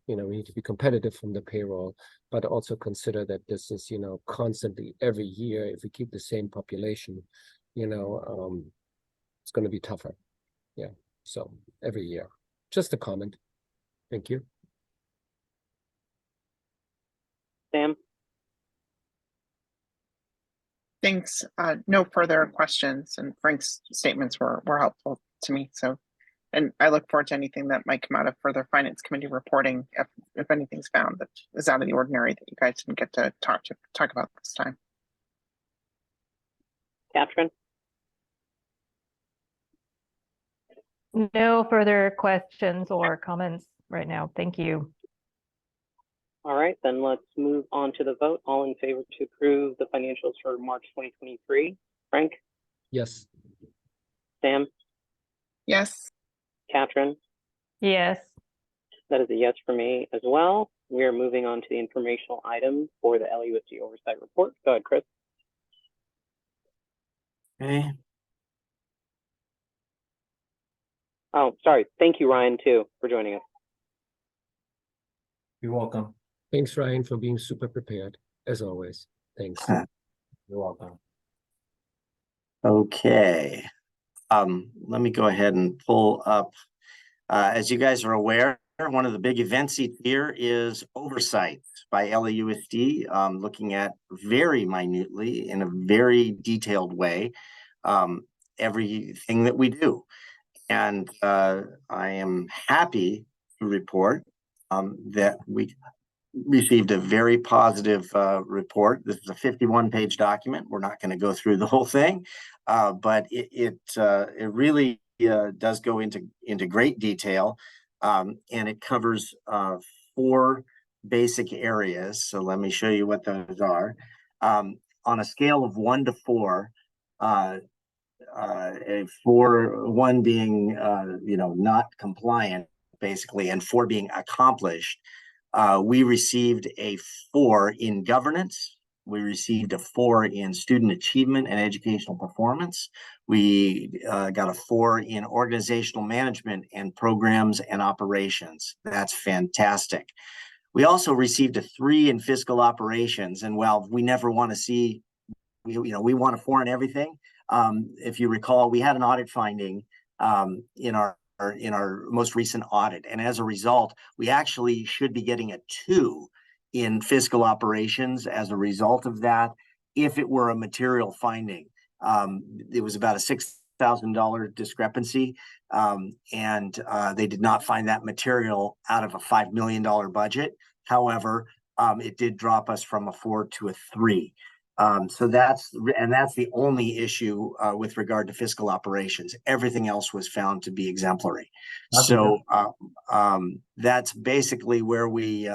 [SPEAKER 3] We need to be competitive from the payroll, but also consider that this is, constantly every year, if we keep the same population, it's going to be tougher. Yeah. So every year, just a comment. Thank you.
[SPEAKER 2] Sam?
[SPEAKER 4] Thanks. No further questions, and Frank's statements were helpful to me. So, and I look forward to anything that might come out of further finance committee reporting if anything's found that is out of the ordinary that you guys didn't get to talk about this time.
[SPEAKER 2] Catherine?
[SPEAKER 11] No further questions or comments right now. Thank you.
[SPEAKER 2] All right, then let's move on to the vote. All in favor to approve the financials for March 2023. Frank?
[SPEAKER 3] Yes.
[SPEAKER 2] Sam?
[SPEAKER 4] Yes.
[SPEAKER 2] Catherine?
[SPEAKER 11] Yes.
[SPEAKER 2] That is a yes for me as well. We are moving on to the informational item for the LUSD oversight report. Go ahead, Chris.
[SPEAKER 1] Okay.
[SPEAKER 2] Oh, sorry. Thank you, Ryan, too, for joining us.
[SPEAKER 10] You're welcome.
[SPEAKER 3] Thanks, Ryan, for being super prepared, as always. Thanks.
[SPEAKER 10] You're welcome.
[SPEAKER 1] Okay. Let me go ahead and pull up. As you guys are aware, one of the big events each year is oversight by LAUSD, looking at very minutely in a very detailed way everything that we do. And I am happy to report that we received a very positive report. This is a 51-page document. We're not going to go through the whole thing, but it really does go into great detail, and it covers 4 basic areas. So let me show you what those are. On a scale of 1 to 4, 1 being not compliant, basically, and 4 being accomplished. We received a 4 in governance, We received a 4 in student achievement and educational performance. We got a 4 in organizational management and programs and operations. That's fantastic. We also received a 3 in fiscal operations. And while we never want to see, we want a 4 in everything. If you recall, we had an audit finding in our most recent audit. And as a result, we actually should be getting a 2 in fiscal operations as a result of that, if it were a material finding. It was about a $6,000 discrepancy, and they did not find that material out of a $5 million budget. However, it did drop us from a 4 to a 3. So that's the only issue with regard to fiscal operations. Everything else was found to be exemplary. So that's basically where we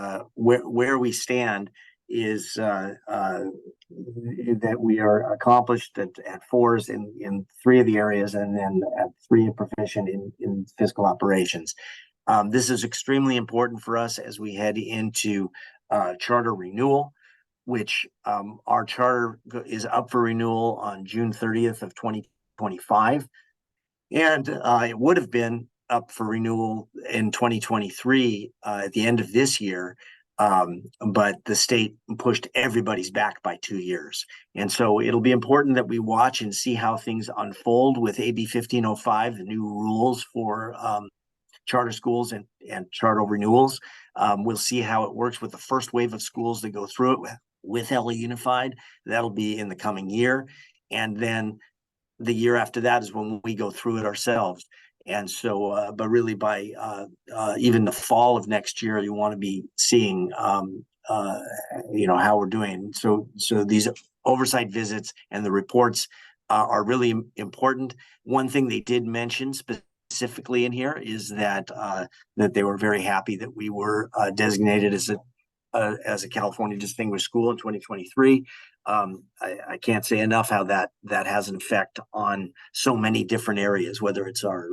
[SPEAKER 1] stand, is that we are accomplished at 4s in 3 of the areas, and then at 3 proficient in fiscal operations. This is extremely important for us as we head into charter renewal, which our charter is up for renewal on June 30th of 2025. And it would have been up for renewal in 2023 at the end of this year, but the state pushed everybody's back by 2 years. And so it'll be important that we watch and see how things unfold with AB 1505, the new rules for charter schools and charter renewals. We'll see how it works with the first wave of schools that go through it with LA Unified. That'll be in the coming year. And then the year after that is when we go through it ourselves. And so, but really by even the fall of next year, you want to be seeing, how we're doing. So these oversight visits and the reports are really important. One thing they did mention specifically in here is that they were very happy that we were designated as a California Distinguished School in 2023. I can't say enough how that has an effect on so many different areas, whether it's our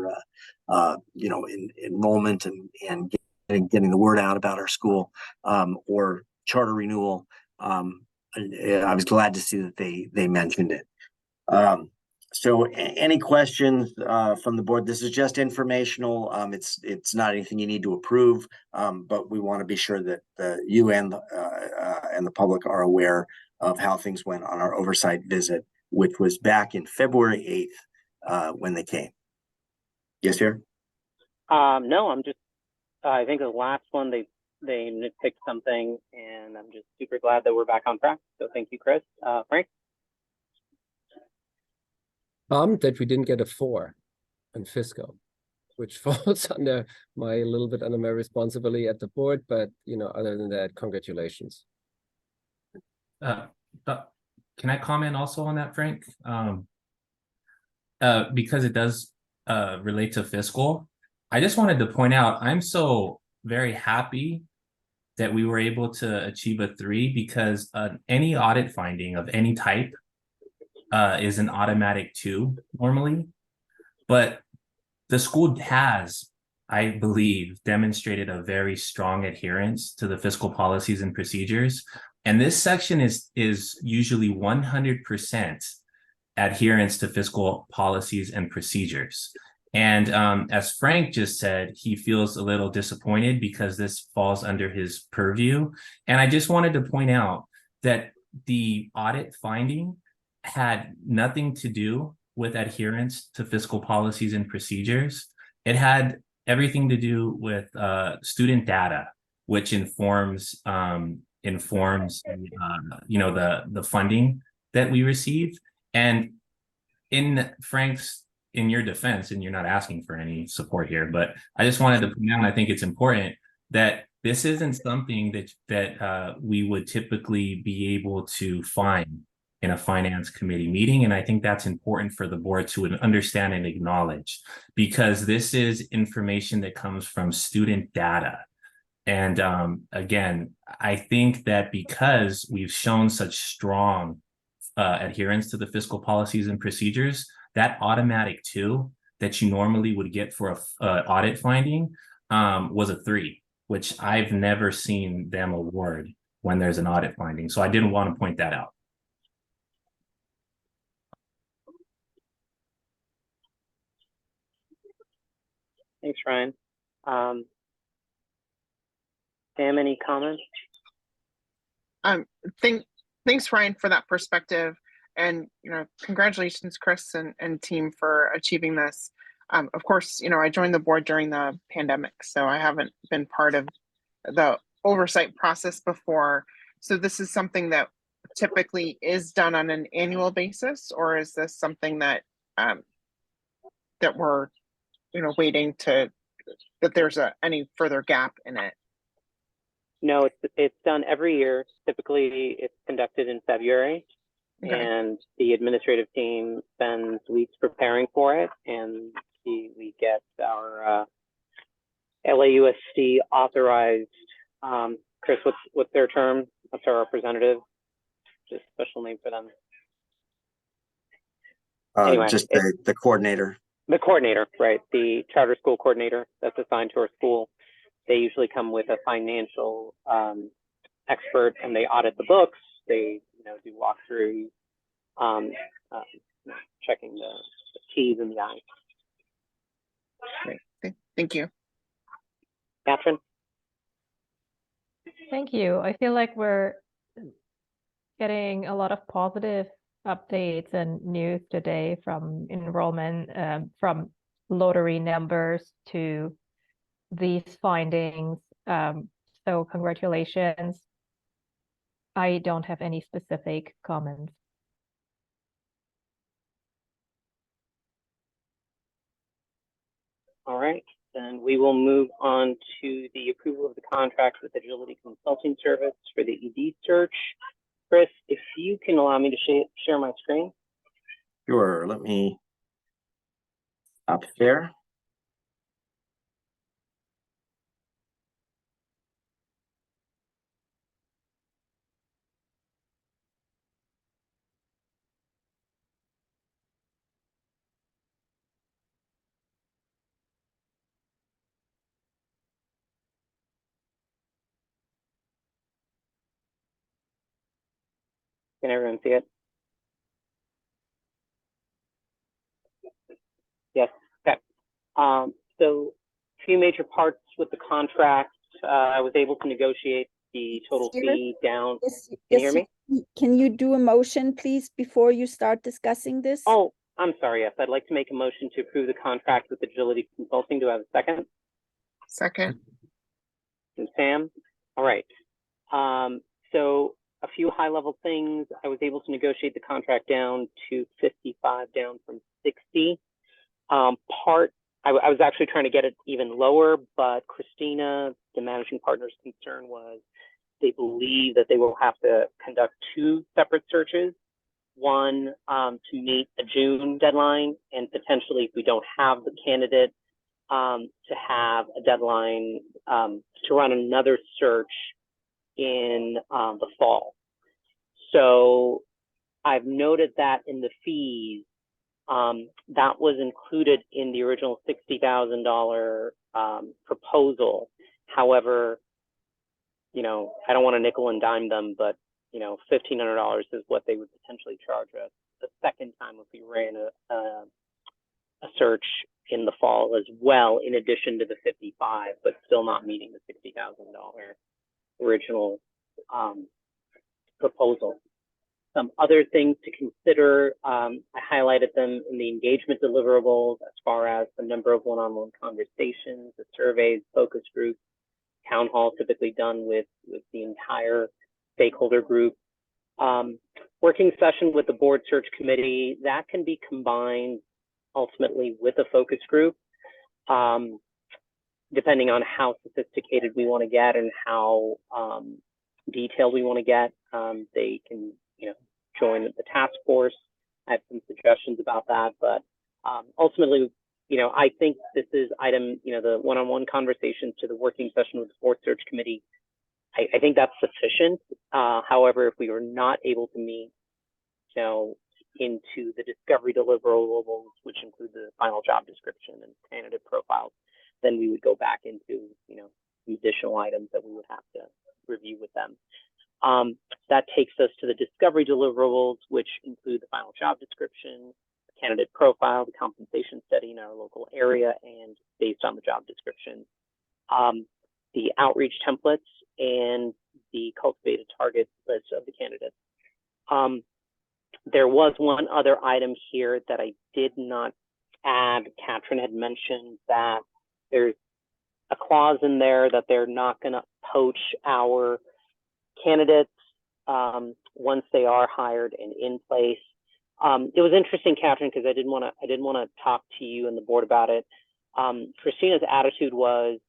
[SPEAKER 1] enrollment and getting the word out about our school, or charter renewal. I was glad to see that they mentioned it. So any questions from the board? This is just informational. It's not anything you need to approve, but we want to be sure that you and the public are aware of how things went on our oversight visit, which was back in February 8th when they came. Yes, sir?
[SPEAKER 2] No, I'm just, I think the last one, they nitpicked something, and I'm just super glad that we're back on track. So thank you, Chris. Frank?
[SPEAKER 3] That we didn't get a 4 on fiscal, which falls under a little bit under my responsibility at the board. But other than that, congratulations.
[SPEAKER 10] Can I comment also on that, Frank? Because it does relate to fiscal. I just wanted to point out, I'm so very happy that we were able to achieve a 3, because any audit finding of any type is an automatic 2 normally. But the school has, I believe, demonstrated a very strong adherence to the fiscal policies and procedures. And this section is usually 100% adherence to fiscal policies and procedures. And as Frank just said, he feels a little disappointed because this falls under his purview. And I just wanted to point out that the audit finding had nothing to do with adherence to fiscal policies and procedures. It had everything to do with student data, which informs the funding that we receive. And in your defense, and you're not asking for any support here, but I just wanted to point out, I think it's important that this isn't something that we would typically be able to find in a finance committee meeting. And I think that's important for the board to understand and acknowledge, because this is information that comes from student data. And again, I think that because we've shown such strong adherence to the fiscal policies and procedures, that automatic 2 that you normally would get for a audit finding was a 3, which I've never seen them award when there's an audit finding. So I didn't want to point that out.
[SPEAKER 2] Thanks, Ryan. Sam, any comments?
[SPEAKER 4] Thanks, Ryan, for that perspective. And, congratulations, Chris and team for achieving this. Of course, I joined the board during the pandemic, so I haven't been part of the oversight process before. So this is something that typically is done on an annual basis, or is this something that that we're, waiting that there's any further gap in it?
[SPEAKER 2] No, it's done every year. Typically, it's conducted in February,
[SPEAKER 4] Okay.
[SPEAKER 2] and the administrative team spends weeks preparing for it, and we get our LAUSD authorized. Chris, what's their term? What's our representative? Just special name for them. Anyway,
[SPEAKER 1] Just the coordinator.
[SPEAKER 2] The coordinator, right? The charter school coordinator that's assigned to our school. They usually come with a financial expert, and they audit the books. They, do walkthroughs, checking the T's and the I's.
[SPEAKER 4] Great. Thank you.
[SPEAKER 2] Catherine?
[SPEAKER 11] Thank you. I feel like we're getting a lot of positive updates and news today, from enrollment, from lottery numbers to these findings. So congratulations. I don't have any specific comments.
[SPEAKER 2] All right, then we will move on to the approval of the contract with Agility Consulting Service for the ED search. Chris, if you can allow me to share my screen.
[SPEAKER 1] Sure, let me up there.
[SPEAKER 2] Can everyone see it? Yes. Okay. So a few major parts with the contract. I was able to negotiate the total fee down.
[SPEAKER 5] Yes,
[SPEAKER 2] Can you hear me?
[SPEAKER 5] Can you do a motion, please, before you start discussing this?
[SPEAKER 2] Oh, I'm sorry. Yes, I'd like to make a motion to approve the contract with Agility Consulting. Do I have a second?
[SPEAKER 4] Second.
[SPEAKER 2] And Sam? All right. So a few high-level things. I was able to negotiate the contract down to 55, down from 60. I was actually trying to get it even lower, but Christina, the managing partner's concern was they believe that they will have to conduct 2 separate searches. One to meet a June deadline, and potentially, if we don't have the candidate, to have a deadline to run another search in the fall. So I've noted that in the fees, that was included in the original $60,000 proposal. However, I don't want to nickel and dime them, but $1,500 is what they would potentially charge us the second time if we ran a search in the fall as well, in addition to the 55, but still not meeting the $60,000 original proposal. Some other things to consider, I highlighted them in the engagement deliverables as far as the number of one-on-one conversations, the surveys, focus groups, town hall typically done with the entire stakeholder group. Working session with the board search committee, that can be combined ultimately with a focus group, depending on how sophisticated we want to get and how detailed we want to get. They can, join the task force. I have some suggestions about that, but ultimately, I think this is item, the one-on-one conversations to the working session with the board search committee. I think that's sufficient. However, if we were not able to meet, into the discovery deliverables, which include the final job description and candidate profiles, then we would go back into, the additional items that we would have to review with them. That takes us to the discovery deliverables, which include the final job description, the candidate profile, the compensation study in our local area, and based on the job description, the outreach templates, and the cultivated target list of the candidates. There was one other item here that I did not add. Katrin had mentioned that there's a clause in there that they're not going to poach our candidates once they are hired and in place. It was interesting, Katrin, because I didn't want to talk to you and the board about it. Christina's attitude was,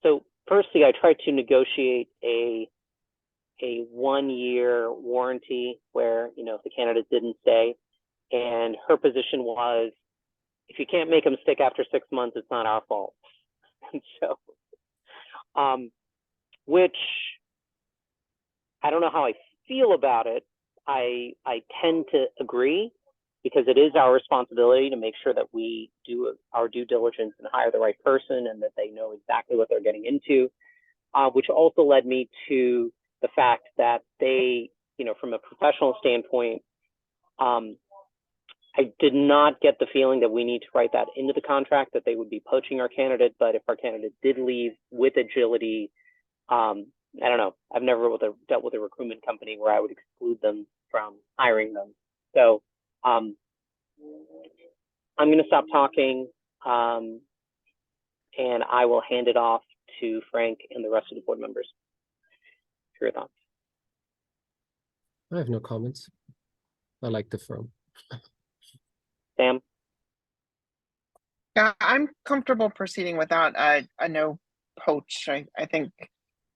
[SPEAKER 2] so firstly, I tried to negotiate a 1-year warranty where, you know, if the candidate didn't stay, and her position was, if you can't make them stick after 6 months, it's not our fault. And so, which I don't know how I feel about it. I tend to agree, because it is our responsibility to make sure that we do our due diligence and hire the right person and that they know exactly what they're getting into, which also led me to the fact that they, you know, from a professional standpoint, I did not get the feeling that we need to write that into the contract, that they would be poaching our candidate. But if our candidate did leave with Agility, I don't know. I've never dealt with a recruitment company where I would exclude them from hiring them. So I'm going to stop talking, and I will hand it off to Frank and the rest of the board members. Your thoughts?
[SPEAKER 3] I have no comments. I like the firm.
[SPEAKER 2] Sam?
[SPEAKER 4] Yeah, I'm comfortable proceeding without a no poach. I think,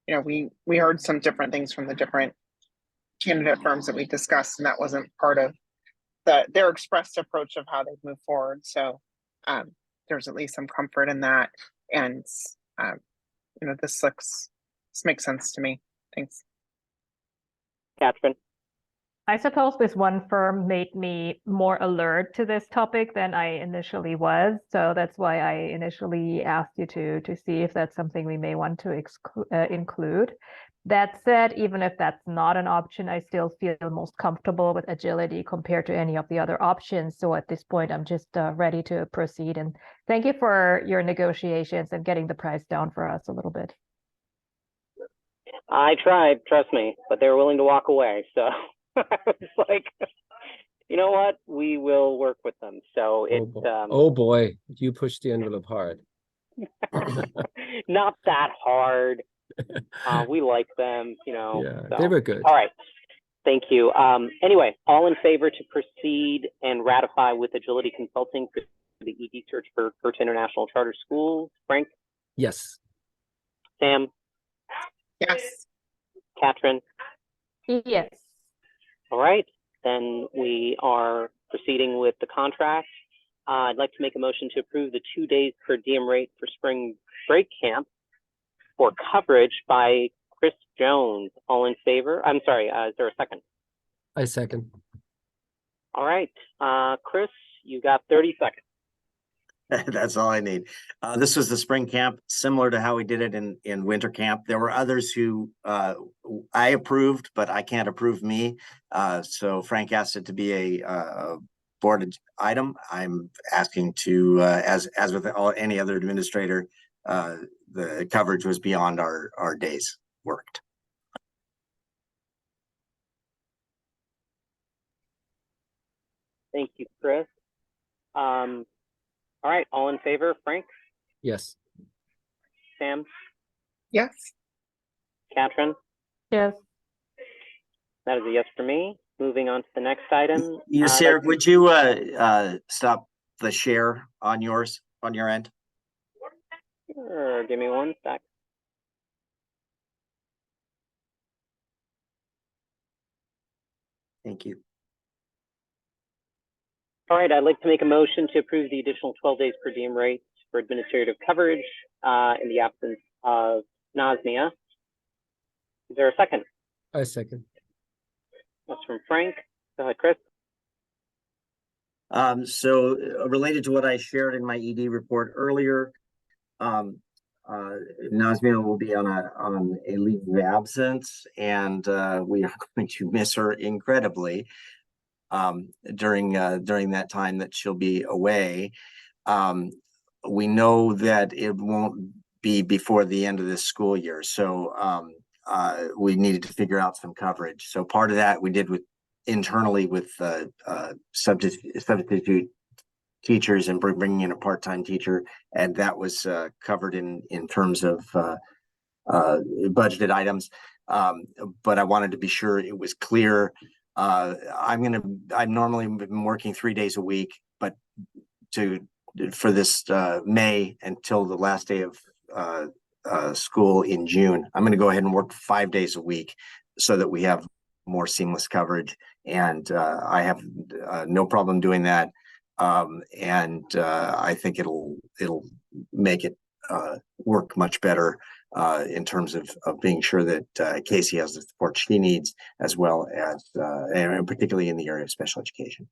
[SPEAKER 4] you know, we heard some different things from the different candidate firms that we discussed, and that wasn't part of their expressed approach of how they've moved forward. So there's at least some comfort in that. And you know, this makes sense to me. Thanks.
[SPEAKER 2] Katrin?
[SPEAKER 11] I suppose this one firm made me more alert to this topic than I initially was. So that's why I initially asked you to see if that's something we may want to include. That said, even if that's not an option, I still feel most comfortable with Agility compared to any of the other options. So at this point, I'm just ready to proceed. And thank you for your negotiations and getting the price down for us a little bit.
[SPEAKER 2] I tried, trust me, but they were willing to walk away. So I was like, you know what? We will work with them. So it's
[SPEAKER 3] oh boy, you pushed the envelope hard.
[SPEAKER 2] not that hard. We like them, you know.
[SPEAKER 3] Yeah,
[SPEAKER 2] so.
[SPEAKER 3] they were good.
[SPEAKER 2] All right. Thank you. Anyway, all in favor to proceed and ratify with Agility Consulting for the ED search for Curtin International Charter Schools? Frank?
[SPEAKER 3] Yes.
[SPEAKER 2] Sam?
[SPEAKER 4] Yes.
[SPEAKER 2] Katrin?
[SPEAKER 11] Yes.
[SPEAKER 2] All right. Then we are proceeding with the contract. I'd like to make a motion to approve the 2 days per diem rate for spring break camp for coverage by Chris Jones. All in favor? I'm sorry, is there a second?
[SPEAKER 3] I second.
[SPEAKER 2] All right, Chris, you got 30 seconds.
[SPEAKER 1] That's all I need. This was the spring camp, similar to how we did it in winter camp. There were others who I approved, but I can't approve me. So Frank asked it to be a board item. I'm asking to, as with any other administrator, the coverage was beyond our days worked.
[SPEAKER 2] Thank you, Chris. All right, all in favor, Frank?
[SPEAKER 3] Yes.
[SPEAKER 2] Sam?
[SPEAKER 4] Yes.
[SPEAKER 2] Katrin?
[SPEAKER 11] Yes.
[SPEAKER 2] That is a yes for me. Moving on to the next item.
[SPEAKER 1] Yes, Eric, would you stop the share on your end?
[SPEAKER 2] Sure, give me 1 sec.
[SPEAKER 1] Thank you.
[SPEAKER 2] All right, I'd like to make a motion to approve the additional 12 days per diem rates for administrative coverage in the absence of Nazmia. Is there a second?
[SPEAKER 3] I second.
[SPEAKER 2] That's from Frank. Go ahead, Chris.
[SPEAKER 1] So related to what I shared in my ED report earlier, Nazmia will be on a leave of absence, and we are going to miss her incredibly during that time that she'll be away. We know that it won't be before the end of this school year, so we needed to figure out some coverage. So part of that we did internally with substitute teachers and bringing in a part-time teacher, and that was covered in terms of budgeted items. But I wanted to be sure it was clear. I've normally been working 3 days a week, but for this May until the last day of school in June, I'm going to go ahead and work 5 days a week so that we have more seamless coverage. And I have no problem doing that. And I think it'll make it work much better in terms of being sure that Casey has the support she needs, as well as and particularly in the area of special education.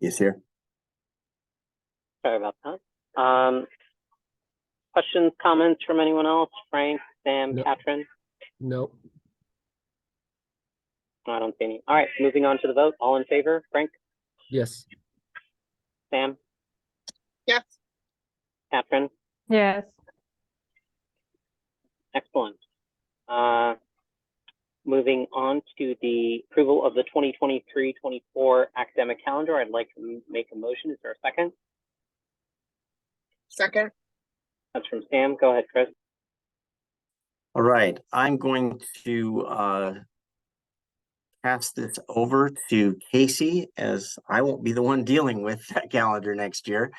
[SPEAKER 1] Yes, sir.
[SPEAKER 2] Sorry about that. Questions, comments from anyone else? Frank, Sam,
[SPEAKER 3] No.
[SPEAKER 2] Katrin?
[SPEAKER 3] No.
[SPEAKER 2] I don't see any. All right, moving on to the vote. All in favor? Frank,
[SPEAKER 3] Yes.
[SPEAKER 2] Sam,
[SPEAKER 4] Yes.
[SPEAKER 2] Katrin?
[SPEAKER 11] Yes.
[SPEAKER 2] Excellent. Moving on to the approval of the 2023-24 academic calendar, I'd like to make a motion. Is there a second?
[SPEAKER 4] Second.
[SPEAKER 2] That's from Sam. Go ahead, Chris.
[SPEAKER 1] All right, I'm going to pass this over to Casey, as I won't be the one dealing with that calendar next year.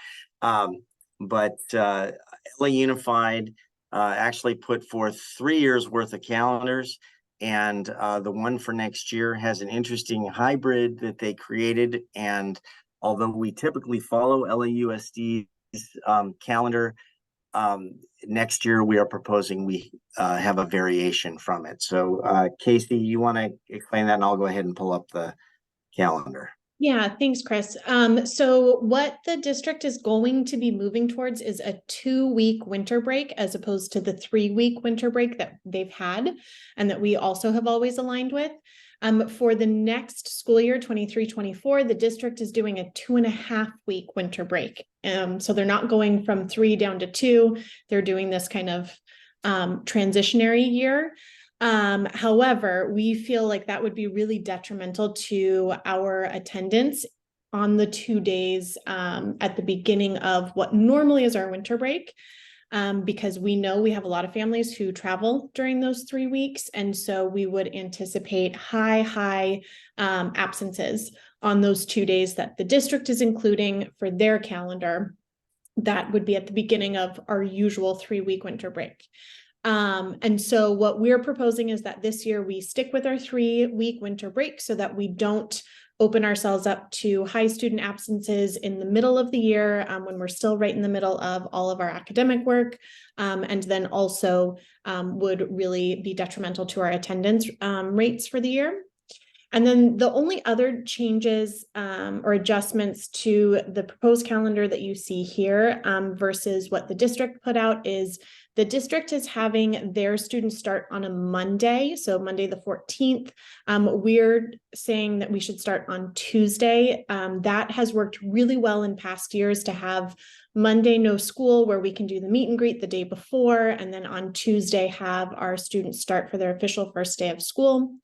[SPEAKER 1] But LA Unified actually put forth 3 years worth of calendars, and the one for next year has an interesting hybrid that they created. And although we typically follow LAUSD's calendar, next year we are proposing we have a variation from it. So Casey, you want to explain that, and I'll go ahead and pull up the calendar.
[SPEAKER 6] Yeah, thanks, Chris. So what the district is going to be moving towards is a 2-week winter break, as opposed to the 3-week winter break that they've had and that we also have always aligned with. For the next school year, 23-24, the district is doing a 2.5-week winter break. So they're not going from 3 down to 2. They're doing this kind of transitionary year. However, we feel like that would be really detrimental to our attendance on the 2 days at the beginning of what normally is our winter break, because we know we have a lot of families who travel during those 3 weeks. And so we would anticipate high absences on those 2 days that the district is including for their calendar. That would be at the beginning of our usual 3-week winter break. And so what we're proposing is that this year we stick with our 3-week winter break so that we don't open ourselves up to high student absences in the middle of the year when we're still right in the middle of all of our academic work, and then also would really be detrimental to our attendance rates for the year. And then the only other changes or adjustments to the proposed calendar that you see here versus what the district put out is the district is having their students start on a Monday, so Monday the 14th. We're saying that we should start on Tuesday. That has worked really well in past years to have Monday no school, where we can do the meet and greet the day before, and then on Tuesday have our students start for their official first day of school.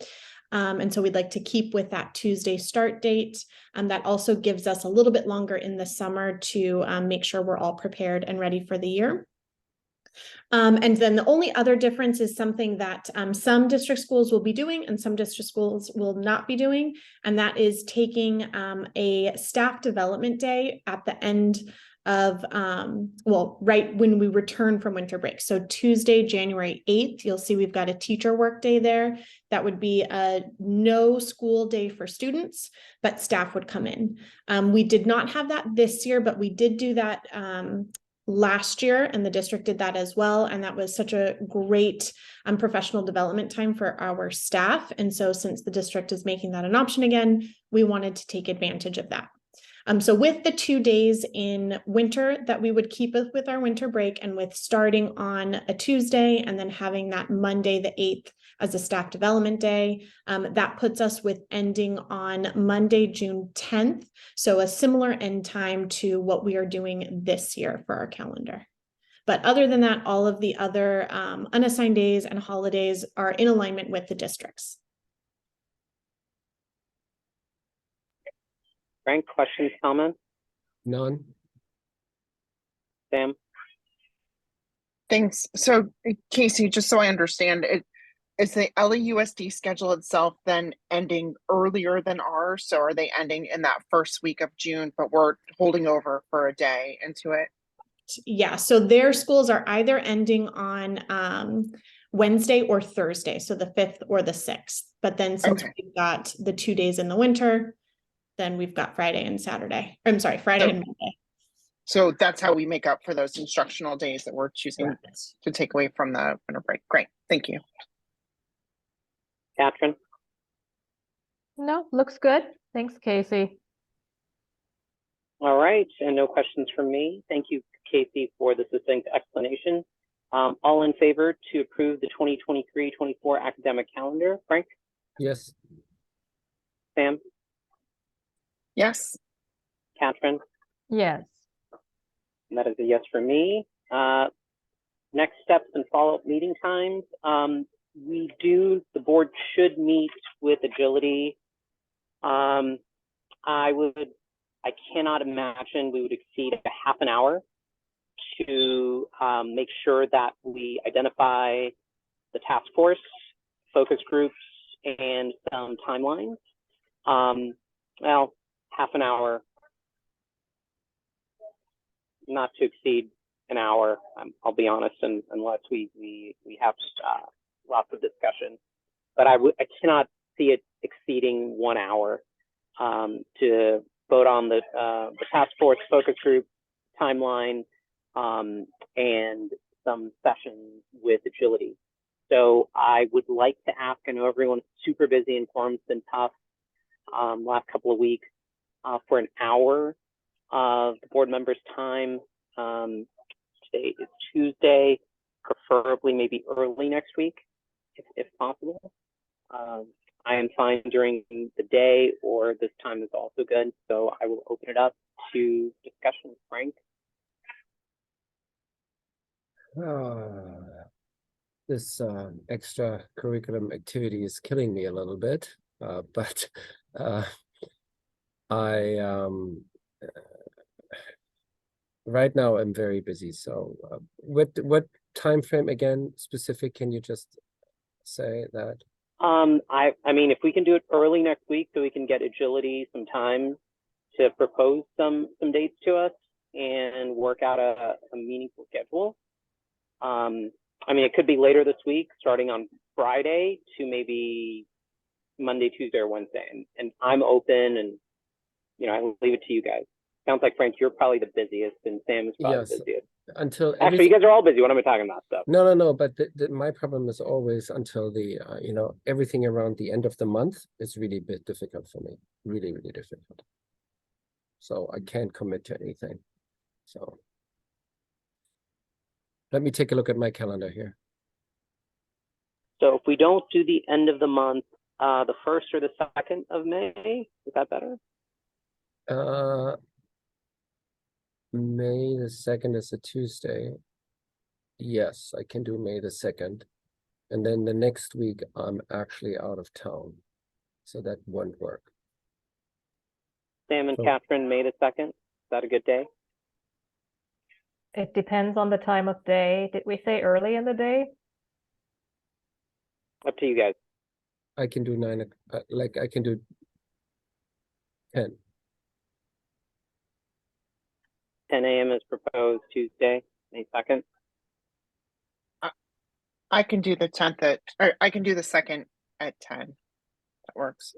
[SPEAKER 6] And so we'd like to keep with that Tuesday start date. That also gives us a little bit longer in the summer to make sure we're all prepared and ready for the year. And then the only other difference is something that some district schools will be doing and some district schools will not be doing. And that is taking a staff development day at the end of, right when we return from winter break. So Tuesday, January 8th, you'll see we've got a teacher work day there. That would be a no school day for students, but staff would come in. We did not have that this year, but we did do that last year, and the district did that as well. And that was such a great professional development time for our staff. And so since the district is making that an option again, we wanted to take advantage of that. So with the 2 days in winter that we would keep with our winter break, and with starting on a Tuesday and then having that Monday, the 8th, as a staff development day, that puts us with ending on Monday, June 10th. So a similar end time to what we are doing this year for our calendar. But other than that, all of the other unassigned days and holidays are in alignment with the districts.
[SPEAKER 2] Frank, questions, comments?
[SPEAKER 3] None?
[SPEAKER 2] Sam?
[SPEAKER 4] Thanks. So Casey, just so I understand, is the LAUSD schedule itself then ending earlier than ours? So are they ending in that first week of June, but we're holding over for a day into it?
[SPEAKER 6] Yeah, so their schools are either ending on Wednesday or Thursday, so the 5th or the 6th. But then since
[SPEAKER 4] Okay.
[SPEAKER 6] we've got the 2 days in the winter, then we've got Friday and Saturday. I'm sorry, Friday and Monday.
[SPEAKER 4] So that's how we make up for those instructional days that we're choosing to take away from the winter break. Great, thank you.
[SPEAKER 2] Catherine?
[SPEAKER 11] No, looks good. Thanks, Casey.
[SPEAKER 2] All right, and no questions from me. Thank you, Casey, for the succinct explanation. All in favor to approve the 2023-24 academic calendar? Frank?
[SPEAKER 3] Yes.
[SPEAKER 2] Sam?
[SPEAKER 4] Yes.
[SPEAKER 2] Catherine?
[SPEAKER 11] Yes.
[SPEAKER 2] And that is a yes for me. Next steps and follow-up meeting times. The board should meet with Agility. I cannot imagine we would exceed a half an hour to make sure that we identify the task force, focus groups, and some timelines. Well, half an hour, not to exceed an hour, I'll be honest, unless we have lots of discussion. But I cannot see it exceeding 1 hour to vote on the task force, focus group, timeline, and some sessions with Agility. So I would like to ask, I know everyone's super busy and quorum's been tough last couple of weeks, for an hour of the board members' time. Today is Tuesday, preferably maybe early next week, if possible. I am fine during the day, or this time is also good. So I will open it up to discussion. Frank?
[SPEAKER 3] This extra curriculum activity is killing me a little bit, but right now I'm very busy. So what time frame again specific? Can you just say that?
[SPEAKER 2] I mean, if we can do it early next week, so we can get Agility some time to propose some dates to us and work out a meaningful schedule. I mean, it could be later this week, starting on Friday to maybe Monday, Tuesday, or Wednesday. And I'm open, and I will leave it to you guys. Sounds like, Frank, you're probably the busiest, and Sam is probably the busiest.
[SPEAKER 3] Until
[SPEAKER 2] Actually, you guys are all busy. What am I talking about? So
[SPEAKER 3] no, but my problem is always until the everything around the end of the month is really a bit difficult for me, really difficult. So I can't commit to anything. So let me take a look at my calendar here.
[SPEAKER 2] So if we don't do the end of the month, the 1st or the 2nd of May, is that better?
[SPEAKER 3] May the 2nd is a Tuesday. Yes, I can do May the 2nd. And then the next week I'm actually out of town. So that won't work.
[SPEAKER 2] Sam and Catherine, May the 2nd. Is that a good day?
[SPEAKER 11] It depends on the time of day. Did we say early in the day?
[SPEAKER 2] Up to you guys.
[SPEAKER 3] I can do 9, I can do 10.
[SPEAKER 2] 10 a.m. is proposed Tuesday, May 2nd.
[SPEAKER 4] I can do the 10th I can do the 2nd at 10. That works.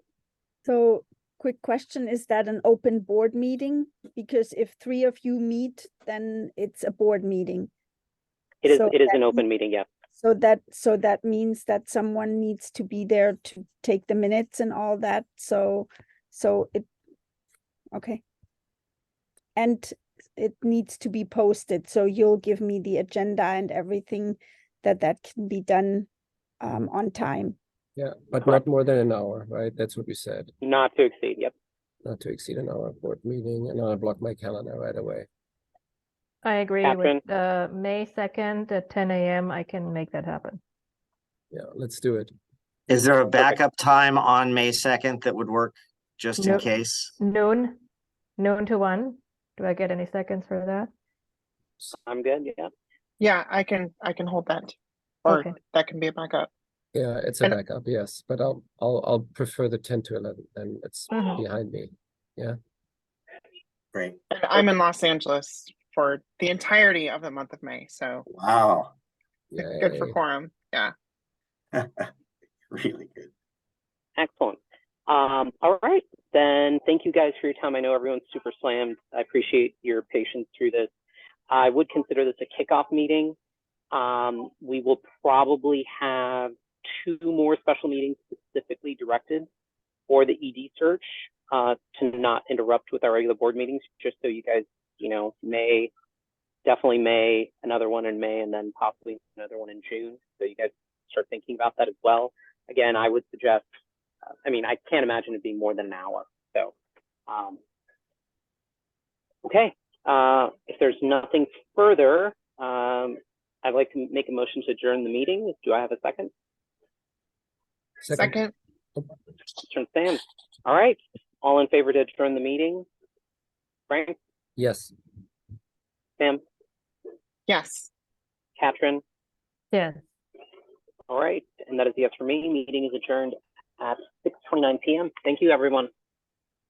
[SPEAKER 5] So quick question. Is that an open board meeting? Because if 3 of you meet, then it's a board meeting.
[SPEAKER 2] It is,
[SPEAKER 5] So
[SPEAKER 2] it is
[SPEAKER 5] that
[SPEAKER 2] an open
[SPEAKER 5] means-
[SPEAKER 2] meeting, yes.
[SPEAKER 5] So that means that someone needs to be there to take the minutes and all that. So it, okay. And it needs to be posted. So you'll give me the agenda and everything that can be done on time.
[SPEAKER 3] Yeah, but not more than an hour, right? That's what we said.
[SPEAKER 2] Not to exceed, yep.
[SPEAKER 3] Not to exceed an hour board meeting, and I'll block my calendar right away.
[SPEAKER 11] I agree
[SPEAKER 2] Catherine?
[SPEAKER 11] with May 2nd at 10 a.m. I can make that happen.
[SPEAKER 3] Yeah, let's do it.
[SPEAKER 1] Is there a backup time on May 2nd that would work just in
[SPEAKER 11] No.
[SPEAKER 1] case?
[SPEAKER 11] Noon to 1. Do I get any seconds for that?
[SPEAKER 2] I'm good, yeah.
[SPEAKER 4] Yeah, I can hold that. Or
[SPEAKER 11] Okay.
[SPEAKER 4] that can be a backup.
[SPEAKER 3] Yeah, it's a
[SPEAKER 4] And-
[SPEAKER 3] backup, yes, but I'll prefer the 10 to 11, then it's
[SPEAKER 11] Mhm.
[SPEAKER 3] behind me. Yeah,
[SPEAKER 1] Great.
[SPEAKER 4] And I'm in Los Angeles for the entirety of the month of May, so
[SPEAKER 1] Wow.
[SPEAKER 4] good for
[SPEAKER 3] Yay.
[SPEAKER 4] quorum. Yeah.
[SPEAKER 1] Really good.
[SPEAKER 2] Excellent. All right, then thank you guys for your time. I know everyone's super slammed. I appreciate your patience through this. I would consider this a kickoff meeting. We will probably have 2 more special meetings specifically directed for the ED search to not interrupt with our regular board meetings, just so you guys, definitely May, another one in May, and then possibly another one in June. So you guys start thinking about that as well. Again, I would suggest, I can't imagine it being more than an hour. So, okay. If there's nothing further, I'd like to make a motion to adjourn the meeting. Do I have a second?
[SPEAKER 4] Second,
[SPEAKER 2] Turn Sam. All right. All in favor to adjourn the meeting? Frank,
[SPEAKER 3] Yes.
[SPEAKER 2] Sam,
[SPEAKER 4] yes.
[SPEAKER 2] Katrin.
[SPEAKER 11] Yes.
[SPEAKER 2] All right. And that is a yes for me. Meeting is adjourned at 6:29 p.m. Thank you, everyone.